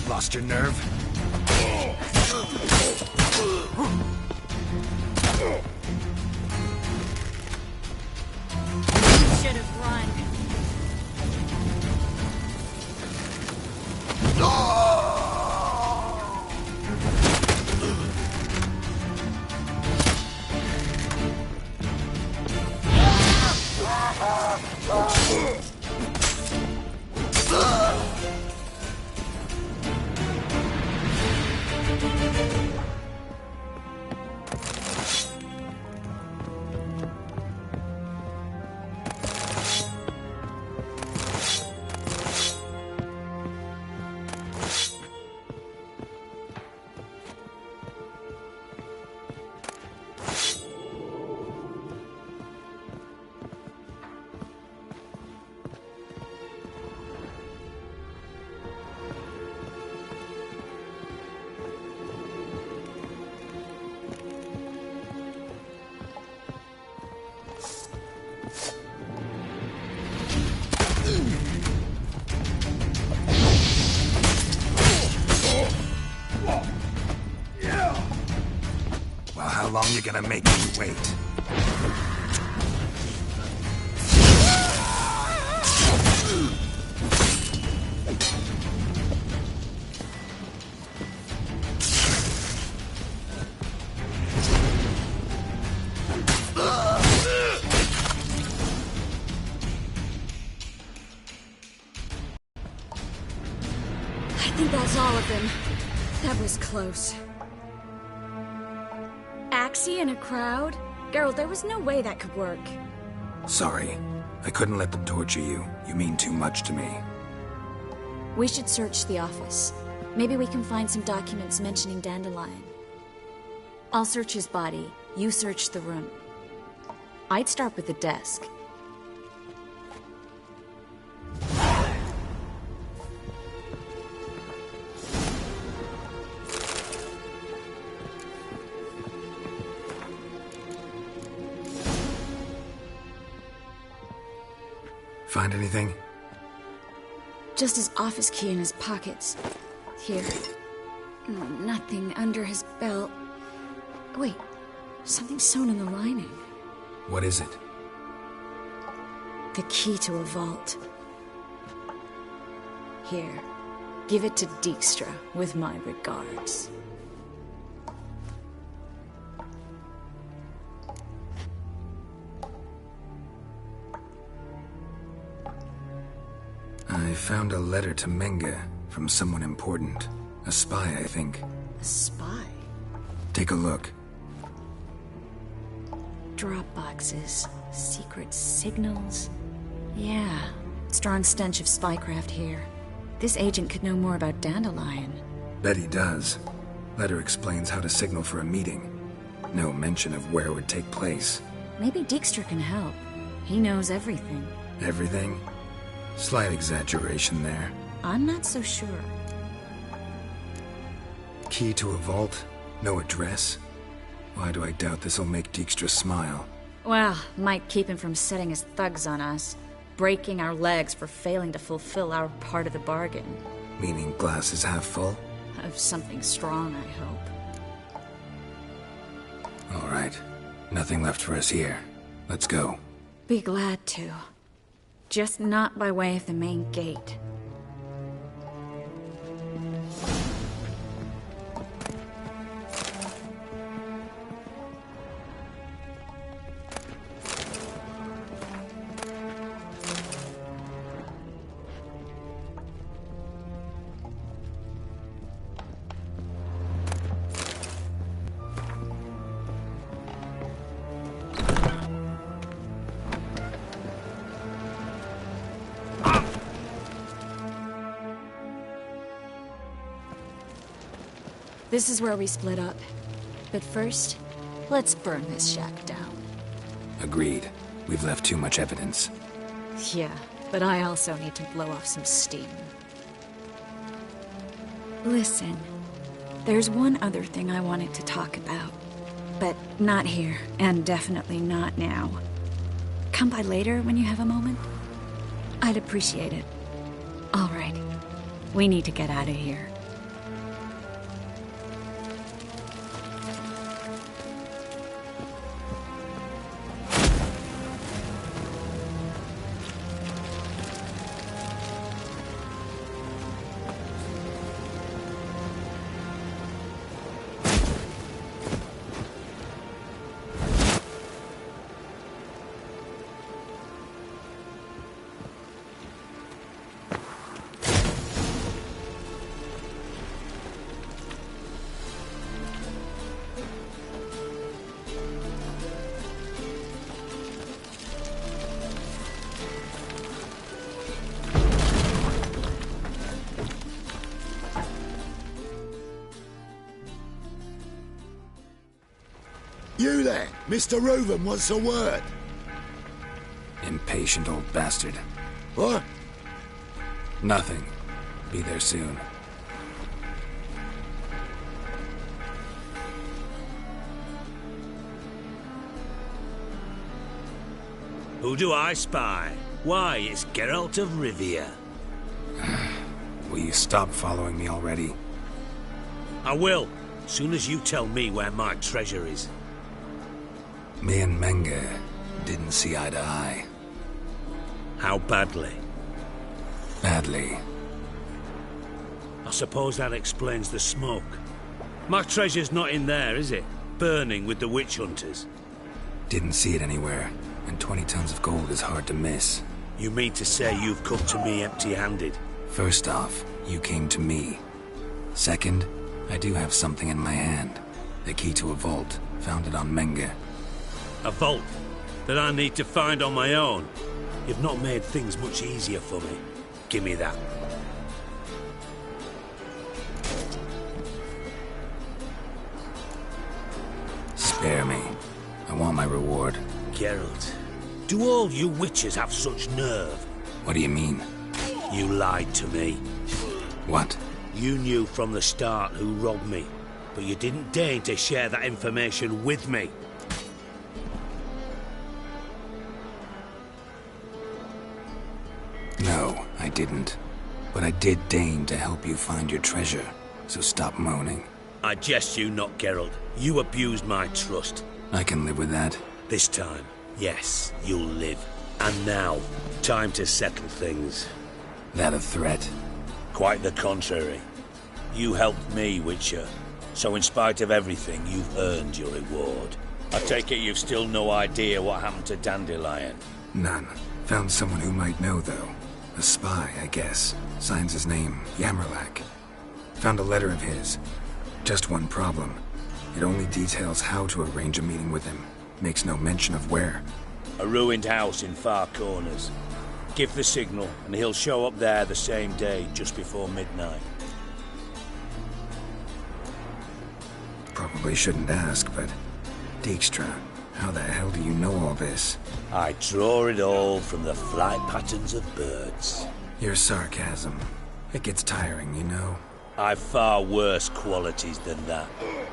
Lost your nerve? should have run. Well, how long you gonna make me wait? I think that's all of them. That was close. Axie in a crowd? Geralt, there was no way that could work. Sorry. I couldn't let them torture you. You mean too much to me. We should search the office. Maybe we can find some documents mentioning Dandelion. I'll search his body. You search the room. I'd start with the desk. Find anything? Just his office key in his pockets. Here. Nothing under his belt. Wait, something sewn in the lining. What is it? The key to a vault. Here, give it to Dijkstra with my regards. I found a letter to Menge from someone important. A spy, I think. A spy? Take a look. Drop boxes, secret signals. Yeah, strong stench of spycraft here. This agent could know more about Dandelion. Bet he does. Letter explains how to signal for a meeting. No mention of where it would take place. Maybe Dijkstra can help. He knows everything. Everything? Slight exaggeration there. I'm not so sure. Key to a vault? No address? Why do I doubt this'll make Dijkstra smile? Well, might keep him from setting his thugs on us. Breaking our legs for failing to fulfill our part of the bargain. Meaning glass is half full? Of something strong, I hope. All right. Nothing left for us here. Let's go. Be glad to. Just not by way of the main gate. This is where we split up. But first, let's burn this shack down. Agreed. We've left too much evidence. Yeah, but I also need to blow off some steam. Listen, there's one other thing I wanted to talk about. But not here, and definitely not now. Come by later when you have a moment? I'd appreciate it. All right. We need to get out of here. there? Mr. Reuven wants a word. Impatient old bastard. What? Nothing. Be there soon. Who do I spy? Why, it's Geralt of Rivia. Will you stop following me already? I will, soon as you tell me where my treasure is. Me and Menge didn't see eye to eye. How badly? Badly. I suppose that explains the smoke. My treasure's not in there, is it? Burning with the witch hunters. Didn't see it anywhere, and 20 tons of gold is hard to miss. You mean to say you've come to me empty-handed? First off, you came to me. Second, I do have something in my hand. The key to a vault, found it on Menge. A vault that I need to find on my own? You've not made things much easier for me. Give me that. Spare me. I want my reward. Geralt, do all you witches have such nerve? What do you mean? You lied to me. What? You knew from the start who robbed me, but you didn't deign to share that information with me. No, I didn't. But I did deign to help you find your treasure, so stop moaning. I jest you not, Geralt. You abused my trust. I can live with that. This time, yes, you'll live. And now, time to settle things. That a threat? Quite the contrary. You helped me, Witcher. So in spite of everything, you've earned your reward. I take it you've still no idea what happened to Dandelion? None. Found someone who might know, though. A spy, I guess. Signs his name, Yamerlak. Found a letter of his. Just one problem. It only details how to arrange a meeting with him. Makes no mention of where. A ruined house in Far Corners. Give the signal, and he'll show up there the same day, just before midnight. Probably shouldn't ask, but... Dijkstra, how the hell do you know all this? I draw it all from the flight patterns of birds. Your sarcasm. It gets tiring, you know. I've far worse qualities than that,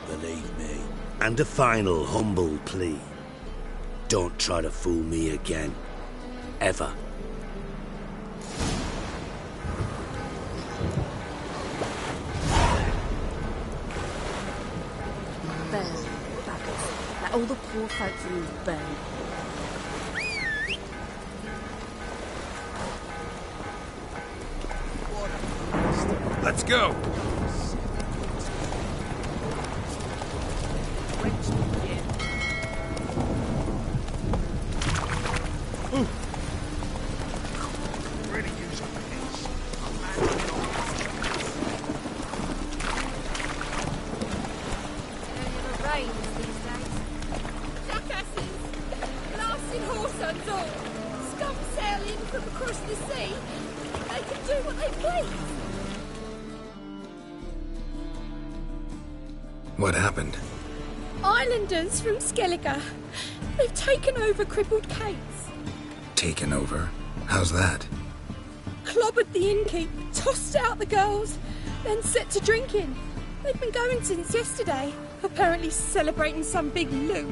believe me. And a final humble plea. Don't try to fool me again. Ever. Burn, buggers. Let all the poor folks in these burn. Let's go! What happened? Islanders from Skellige. They've taken over crippled Kate's. Taken over? How's that? Clobbered the innkeep, tossed out the girls, then set to drinking. They've been going since yesterday, apparently celebrating some big loot.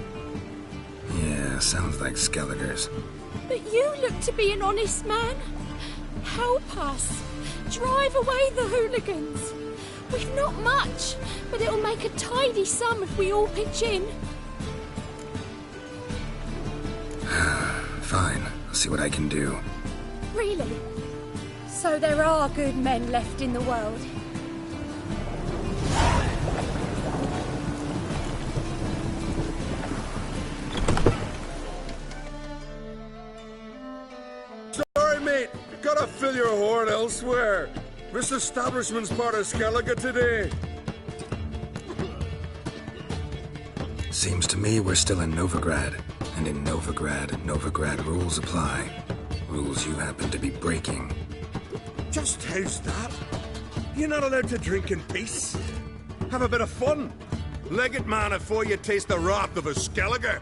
Yeah, sounds like Skelligers. But you look to be an honest man. Help us. Drive away the hooligans. We've not much, but it'll make a tidy sum if we all pitch in. Fine, I'll see what I can do. Really? So there are good men left in the world? Sorry, mate. Gotta fill your horn elsewhere. This establishment's part of Skellige today. Seems to me we're still in Novigrad. And in Novigrad rules apply. Rules you happen to be breaking. Just how's that? You're not allowed to drink in peace? Have a bit of fun? Leg it, man, afore you taste the wrath of a Skelliger.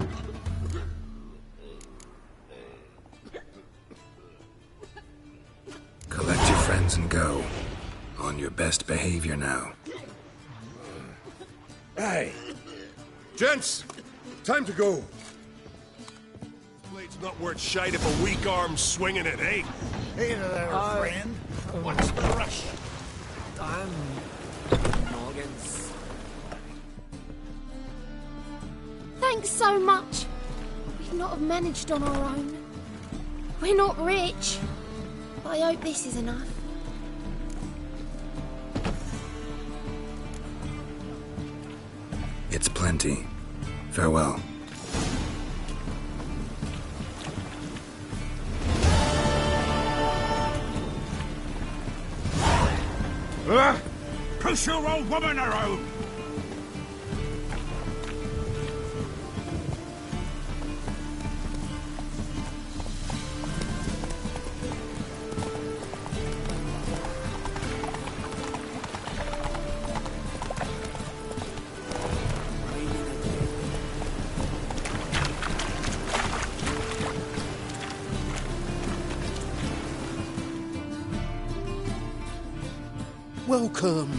Collect your friends and go. On your best behavior now. Hey. Gents, time to go. Blade's not worth shite if a weak arm's swinging it, eh? Hey there, friend. What's the rush? I'm... Noggins. Thanks so much. We'd not have managed on our own. We're not rich. But I hope this is enough. It's plenty. Farewell. Push your old woman around! Welcome.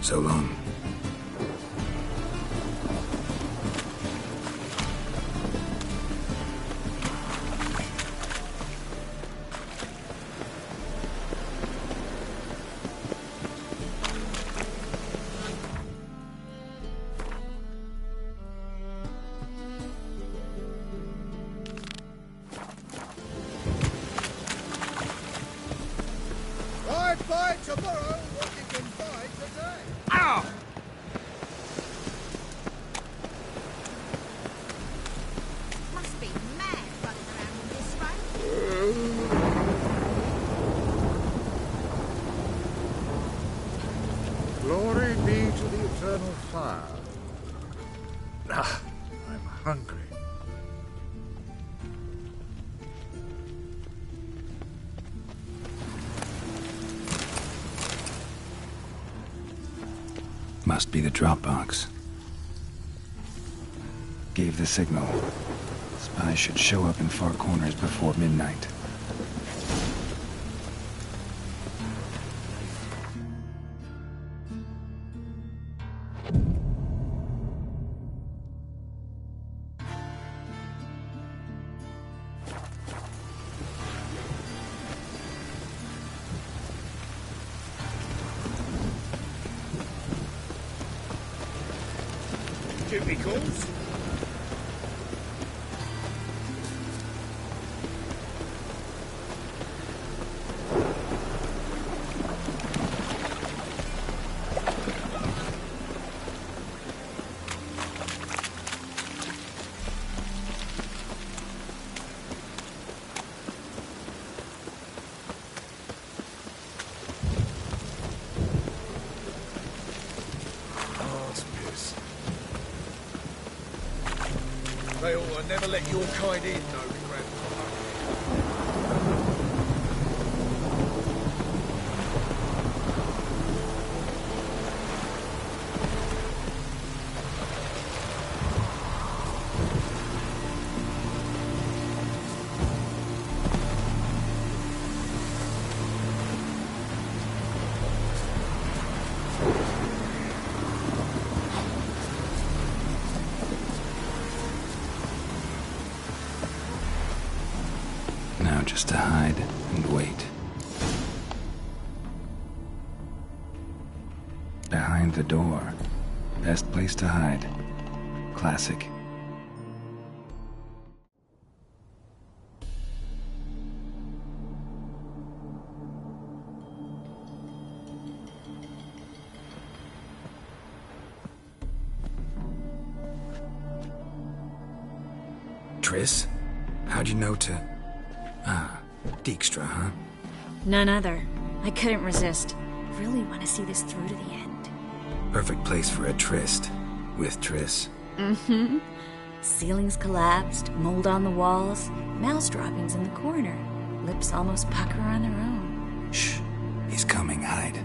So long. Buy tomorrow what you can buy today. Ow! Must be mad running around on this road. Glory be to the eternal fire. Ah, I'm hungry. Must be the drop box. Gave the signal. Spies should show up in far corners before midnight. Duty calls. They ought to never let your kind in, no, Grandfather. just to hide and wait. Behind the door. Best place to hide. Classic. Triss? How'd you know to... Ah, Dijkstra, huh? None other. I couldn't resist. Really want to see this through to the end. Perfect place for a tryst. With Triss. Mm-hmm. Ceilings collapsed, mold on the walls, mouse droppings in the corner. Lips almost pucker on their own. Shh. He's coming, hide.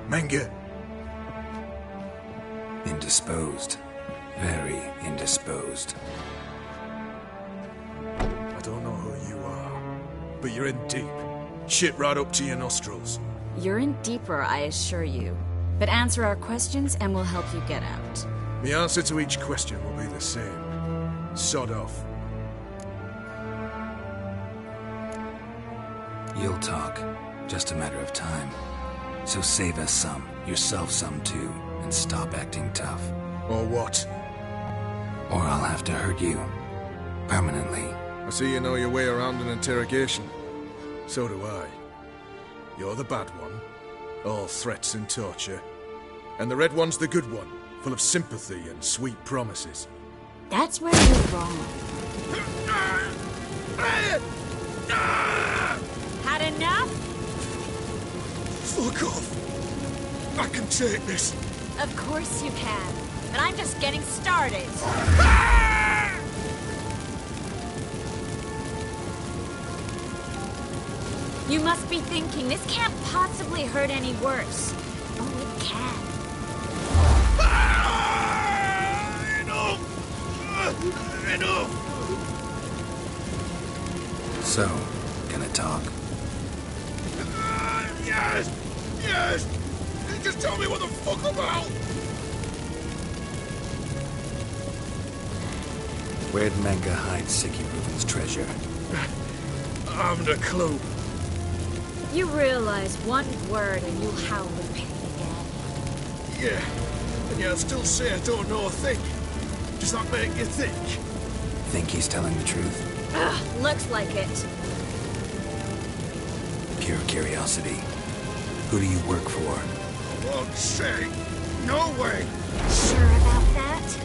Menge. Indisposed. Very indisposed. I don't know who you are, but you're in deep. Shit right up to your nostrils. You're in deeper, I assure you. But answer our questions and we'll help you get out. The answer to each question will be the same. Sod off. You'll talk. Just a matter of time. So save us some, yourself some too, and stop acting tough. Or what? Or I'll have to hurt you. Permanently. I see you know your way around an interrogation. So do I. You're the bad one. All threats and torture. And the red one's the good one, full of sympathy and sweet promises. That's where you're wrong. Had enough? Fuck off! I can take this. Of course you can. But I'm just getting started. You must be thinking, this can't possibly hurt any worse. Oh, it can. Enough! So, gonna talk? Yes! Yes! Just tell me what the fuck about! Where'd Menge hide Sicky Reuven's treasure? I haven't a clue. You realize one word and you'll howl in pain again. Yeah, and yet I still say I don't know a thing. Does that make you think? Think he's telling the truth? Ugh, looks like it. Pure curiosity. Who do you work for? I won't say. No way! Sure about that?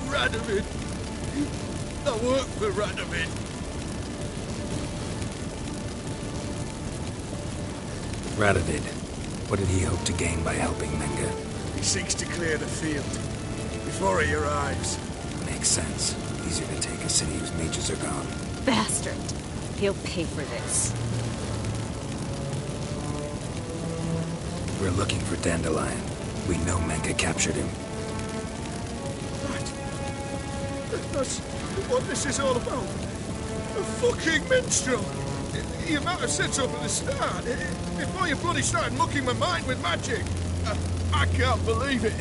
Radovid. I work for Radovid. Radovid. What did he hope to gain by helping Menge? He seeks to clear the field before he arrives. Makes sense. Easier to take a city whose mages are gone. Bastard. He'll pay for this. We're looking for Dandelion. We know Menge captured him. Right. That's what this is all about. A fucking minstrel. You might have said so from the start. Before you bloody started mucking my mind with magic. I can't believe it.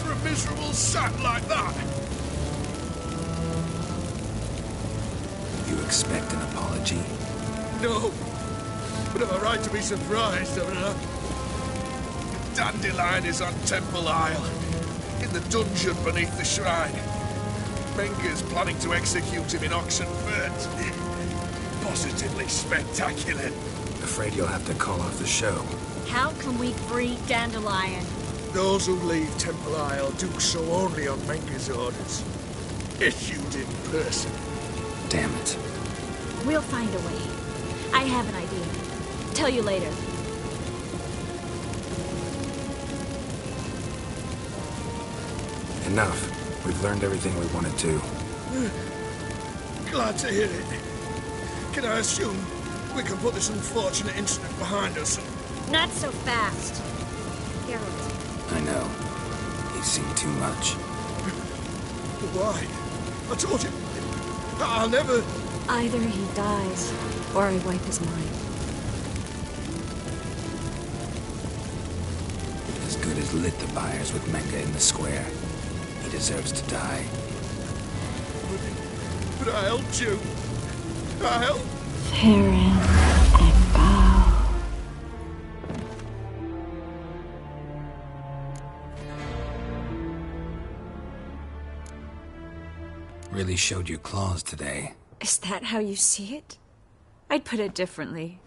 For a miserable sap like that. You expect an apology? No. But I'm right to be surprised, haven't I? Dandelion is on Temple Isle, in the dungeon beneath the shrine. Menge's planning to execute him in Oxenfurt. Positively spectacular. Afraid you'll have to call off the show. How can we free Dandelion? Those who leave Temple Isle do so only on Menge's orders. Issued in person. Damn it. We'll find a way. I have an idea. Tell you later. Enough. We've learned everything we wanted to. Glad to hear it. Can I assume we can put this unfortunate incident behind us? Not so fast. Harold. I know. He's seen too much. Why? I told you. I'll never... Either he dies, or I wipe his mind. As good as lit the buyers with Menga in the square. He deserves to die. But I helped you. I helped... Farron and bow. Really showed you claws today. Is that how you see it? I'd put it differently.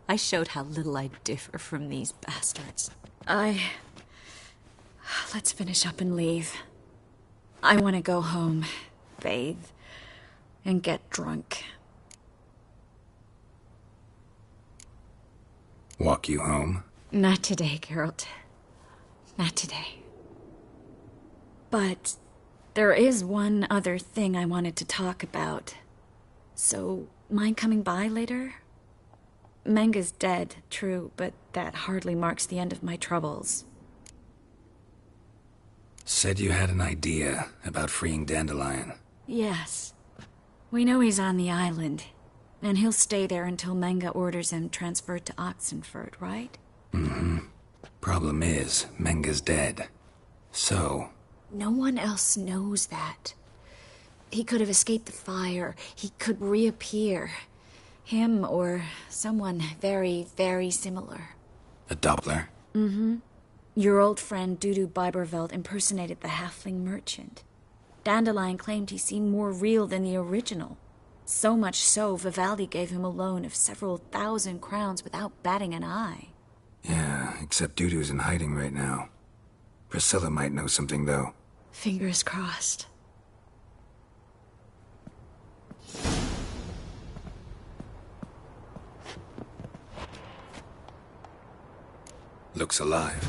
I showed how little I differ from these bastards. Let's finish up and leave. I want to go home, bathe, and get drunk. Walk you home? Not today, Geralt. Not today. But there is one other thing I wanted to talk about. So, mind coming by later? Menga's dead, true, but that hardly marks the end of my troubles. Said you had an idea about freeing Dandelion. Yes. We know he's on the island, and he'll stay there until Menga orders him transferred to Oxenford, right? Mm-hmm. Problem is, Menga's dead. So... No one else knows that. He could have escaped the fire. He could reappear. Him or someone very, very similar. A Doppler? Mm-hmm. Your old friend Dudu Biberveld impersonated the halfling merchant. Dandelion claimed he seemed more real than the original. So much so, Vivaldi gave him a loan of several thousand crowns without batting an eye. Yeah, except Dudu's in hiding right now. Priscilla might know something, though. Fingers crossed. Looks alive.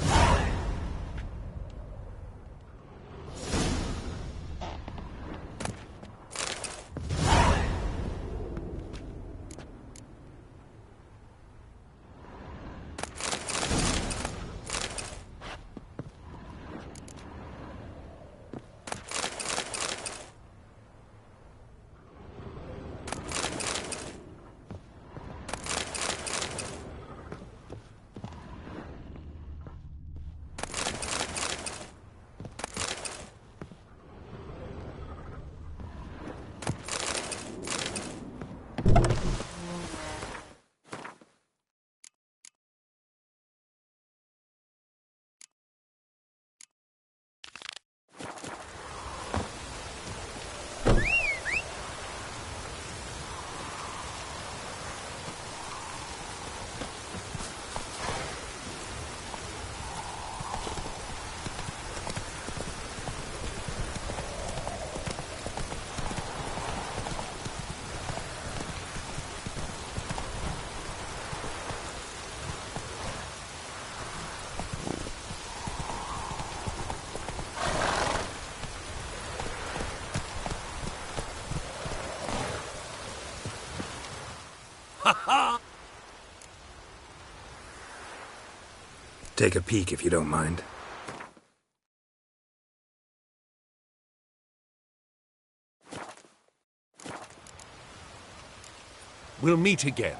Take a peek if you don't mind. We'll meet again.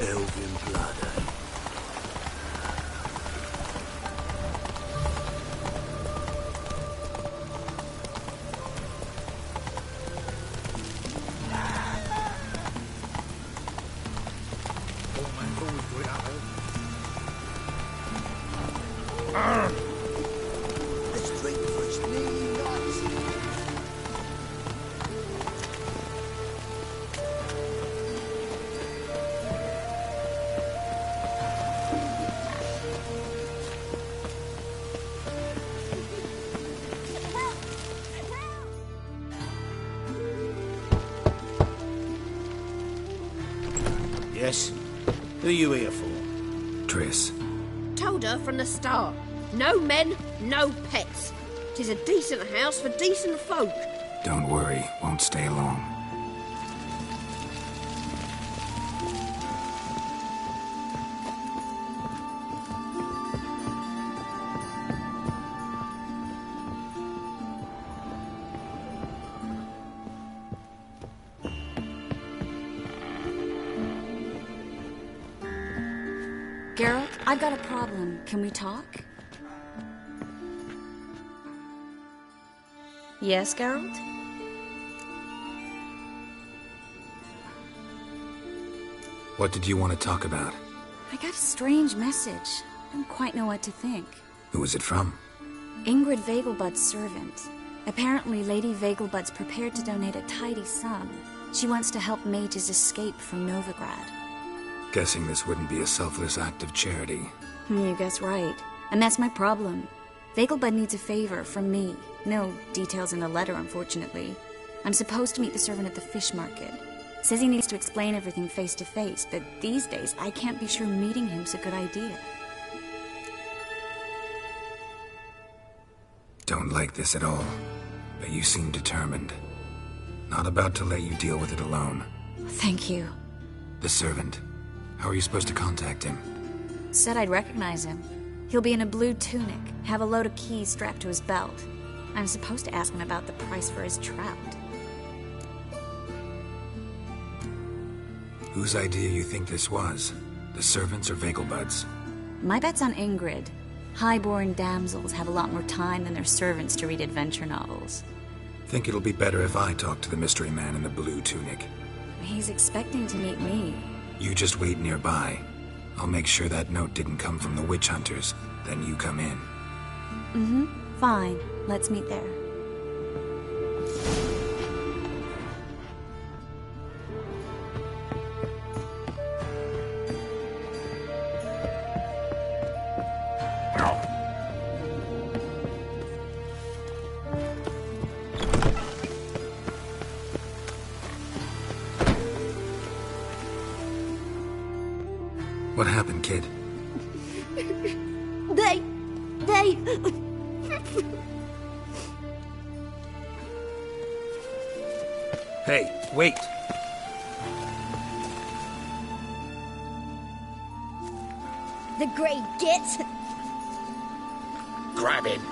Elven blood, eh? This drink puts me nuts. Yes? Who are you here for? Triss. Told her from the start. No men, no pets. 'Tis a decent house for decent folk. Don't worry, won't stay long. Geralt, I've got a problem. Can we talk? Yes, Geralt? What did you want to talk about? I got a strange message. I don't quite know what to think. Who was it from? Ingrid Vegelbud's servant. Apparently, Lady Vegelbud's prepared to donate a tidy sum. She wants to help mages escape from Novigrad. Guessing this wouldn't be a selfless act of charity. You guess right. And that's my problem. Vegelbud needs a favor from me. No details in the letter, unfortunately. I'm supposed to meet the servant at the fish market. Says he needs to explain everything face to face, but these days I can't be sure meeting him's a good idea. Don't like this at all, but you seem determined. Not about to let you deal with it alone. Thank you. The servant. How are you supposed to contact him? Said I'd recognize him. He'll be in a blue tunic, have a load of keys strapped to his belt. I'm supposed to ask him about the price for his trout. Whose idea you think this was? The servants or Vegelbud's? My bet's on Ingrid. High-born damsels have a lot more time than their servants to read adventure novels. Think it'll be better if I talk to the mystery man in the blue tunic. He's expecting to meet me. You just wait nearby. I'll make sure that note didn't come from the witch hunters. Then you come in. Fine. Let's meet there. What happened, kid? They... Hey, wait! The Grey Git. Grab him.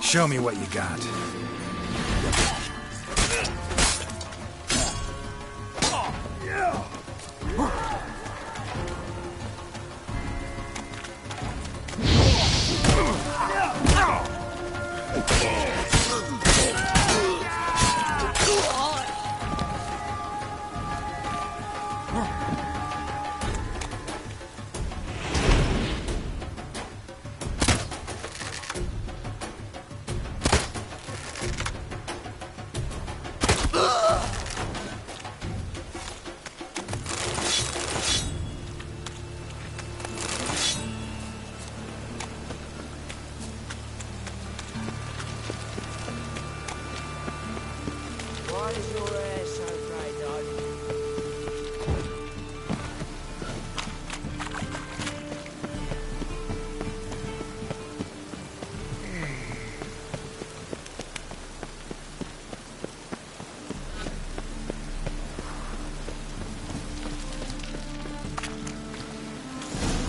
Show me what you got. Why is your hair so frayed on?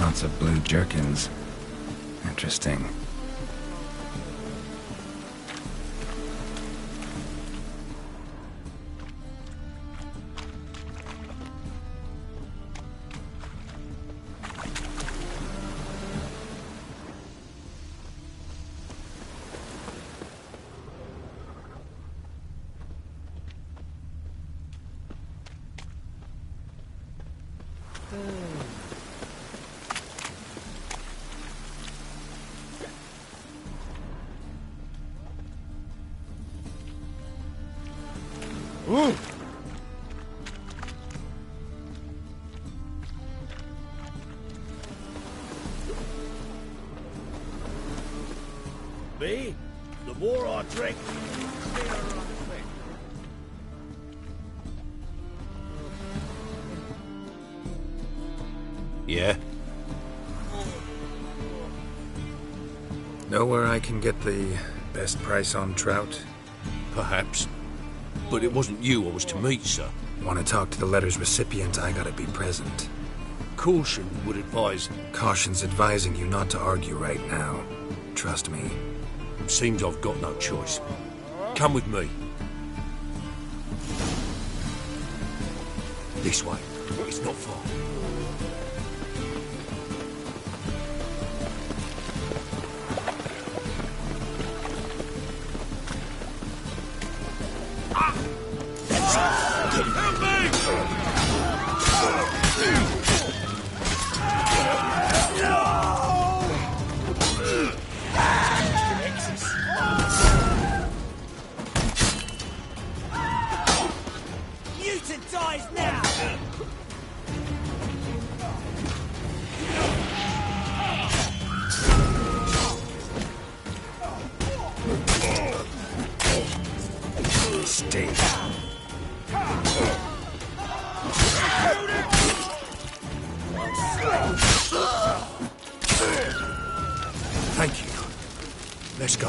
Lots of blue jerkins. Interesting. Ooh. Me? The more I drink, the clearer I think. Yeah? Know where I can get the best price on trout? Perhaps. But it wasn't you I was to meet, sir. Want to talk to the letter's recipient, I gotta be present. Caution would advise... Caution's advising you not to argue right now. Trust me. Seems I've got no choice. Come with me. This way. It's not far. Mutant dies now! Stay. Thank you. Let's go.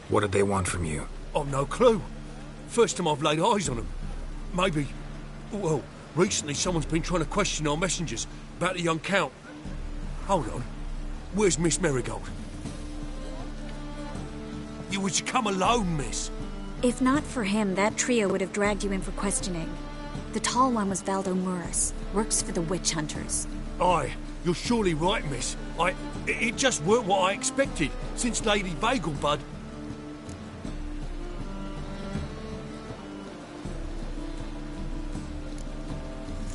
What did they want from you? I've no clue. First time I've laid eyes on them. Maybe... Well, recently someone's been trying to question our messengers about the young Count. Hold on. Where's Miss Marigold? You was to come alone, miss. If not for him, that trio would have dragged you in for questioning. The tall one was Valdo Muris. Works for the witch hunters. Aye, you're surely right, miss. It just weren't what I expected, since Lady Vagelbud...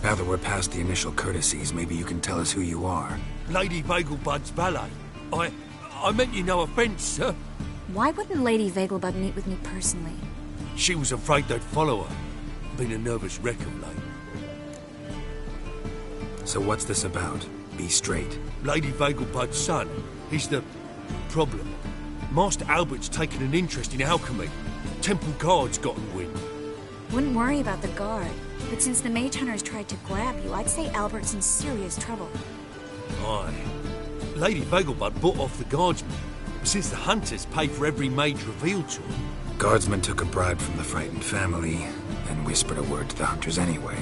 Now that we're past the initial courtesies, maybe you can tell us who you are. Lady Vagelbud's valet. I meant you no offence, sir. Why wouldn't Lady Vagelbud meet with me personally? She was afraid they'd follow her. Been a nervous wreck of late. So what's this about? Be straight. Lady Vagelbud's son. He's the... problem. Master Albert's taken an interest in alchemy. Temple Guard's gotten wind. Wouldn't worry about the guard. But since the mage hunters tried to grab you, I'd say Albert's in serious trouble. Aye. Lady Vagelbud bought off the guardsmen, since the hunters pay for every mage revealed to them. Guardsmen took a bribe from the frightened family, then whispered a word to the hunters anyway.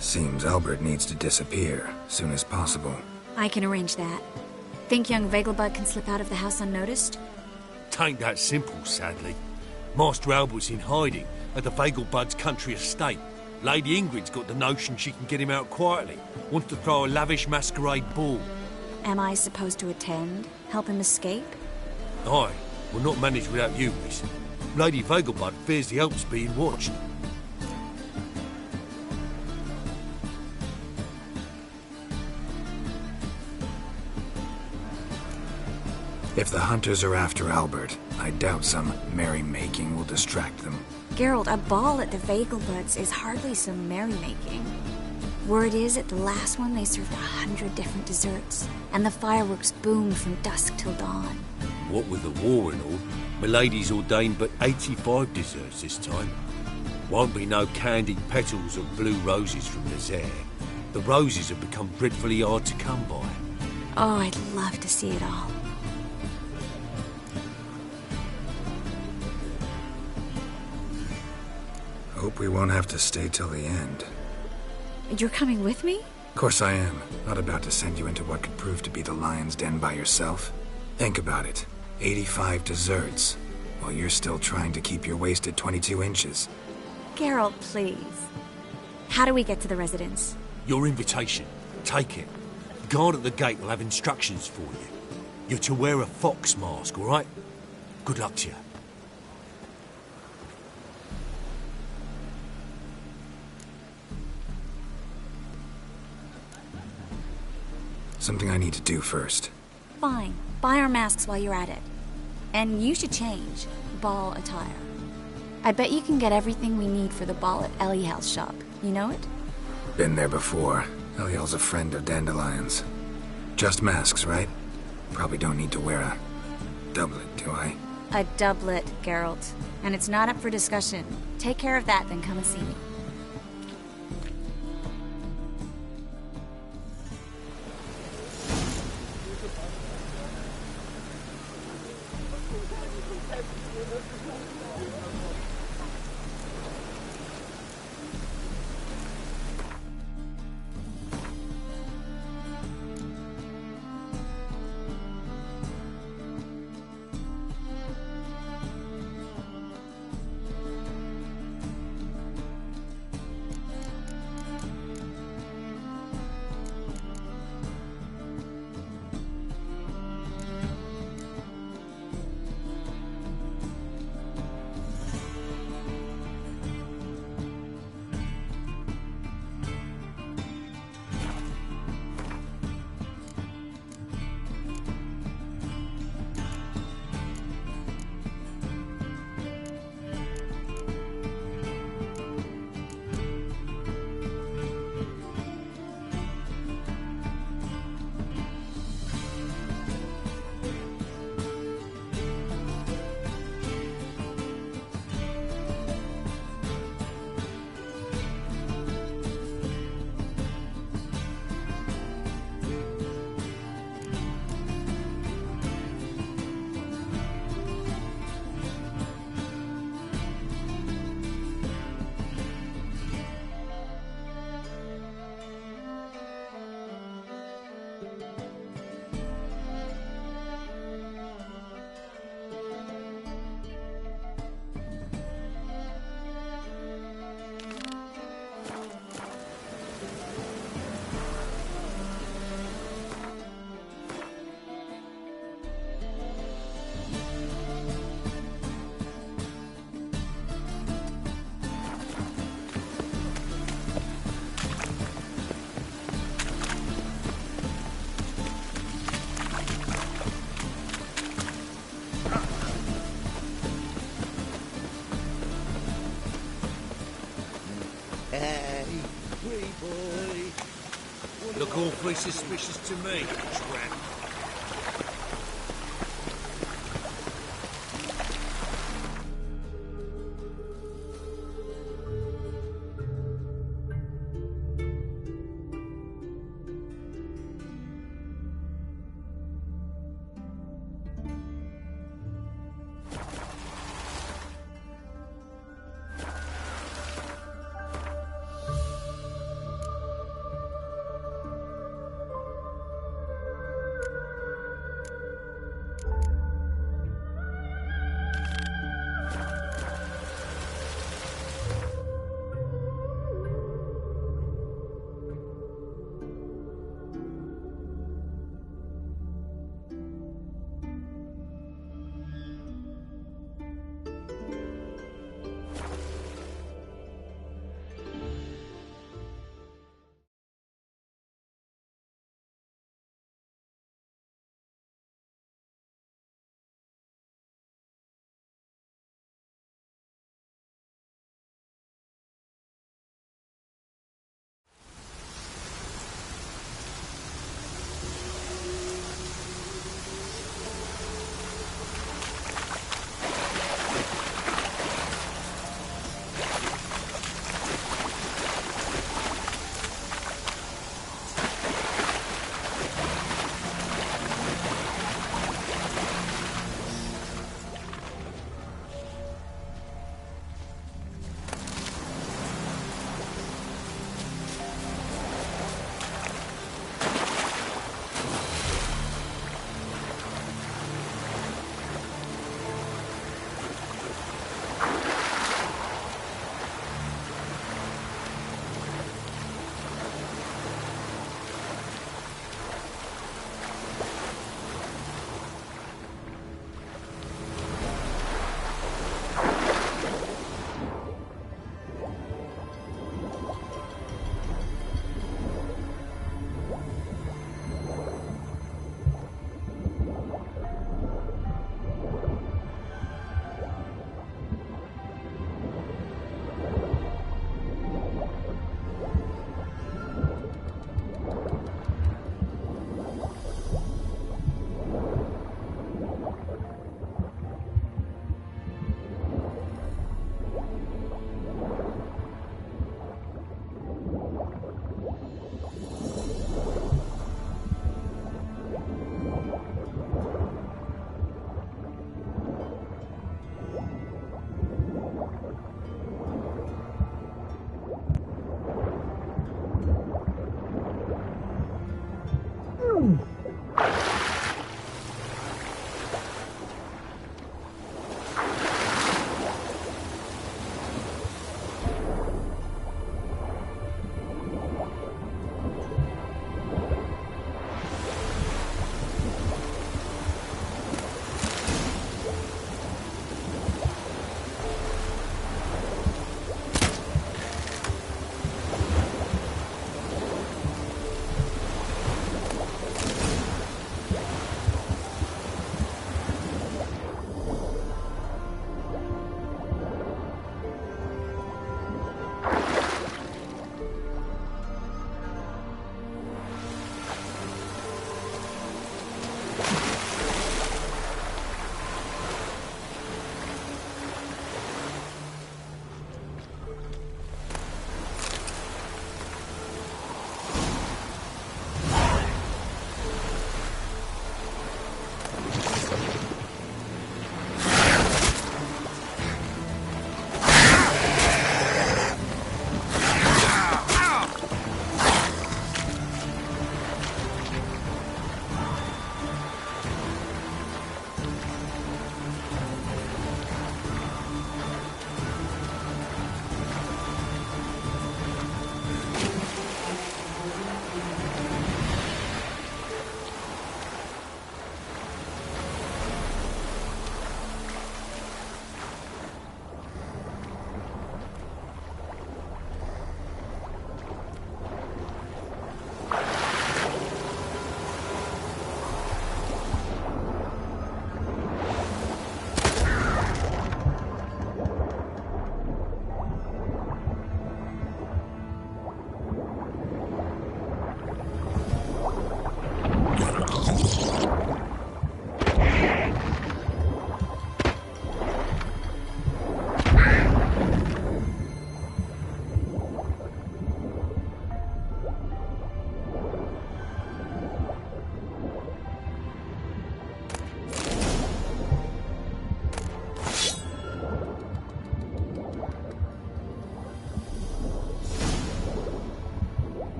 Seems Albert needs to disappear, soon as possible. I can arrange that. Think young Vagelbud can slip out of the house unnoticed? Tain't that simple, sadly. Master Albert's in hiding at the Vagelbud's country estate. Lady Ingrid's got the notion she can get him out quietly. Wants to throw a lavish masquerade ball. Am I supposed to attend? Help him escape? Aye. We'll not manage without you, miss. Lady Vagelbud fears the help's being watched. If the hunters are after Albert, I doubt some merrymaking will distract them. Geralt, a ball at the Vagelbuds is hardly some merrymaking. Word is, at the last one, they served 100 different desserts, and the fireworks boomed from dusk till dawn. What with the war and all, Milady's ordained but 85 desserts this time. Won't be no candied petals or blue roses from Nazaire. The roses have become dreadfully hard to come by. Oh, I'd love to see it all. Hope we won't have to stay till the end. You're coming with me? Of course I am. Not about to send you into what could prove to be the lion's den by yourself. Think about it. 85 desserts, while you're still trying to keep your waist at 22 inches. Geralt, please. How do we get to the residence? Your invitation. Take it. The guard at the gate will have instructions for you. You're to wear a fox mask, all right? Good luck to you. Something I need to do first. Fine. Buy our masks while you're at it. And you should change. Ball attire. I bet you can get everything we need for the ball at Eliel's shop. You know it? Been there before. Eliel's a friend of Dandelion's. Just masks, right? Probably don't need to wear a doublet, do I? A doublet, Geralt. And it's not up for discussion. Take care of that, then come and see me. Hey, free boy. Look awfully suspicious to me, tramp.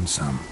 found some.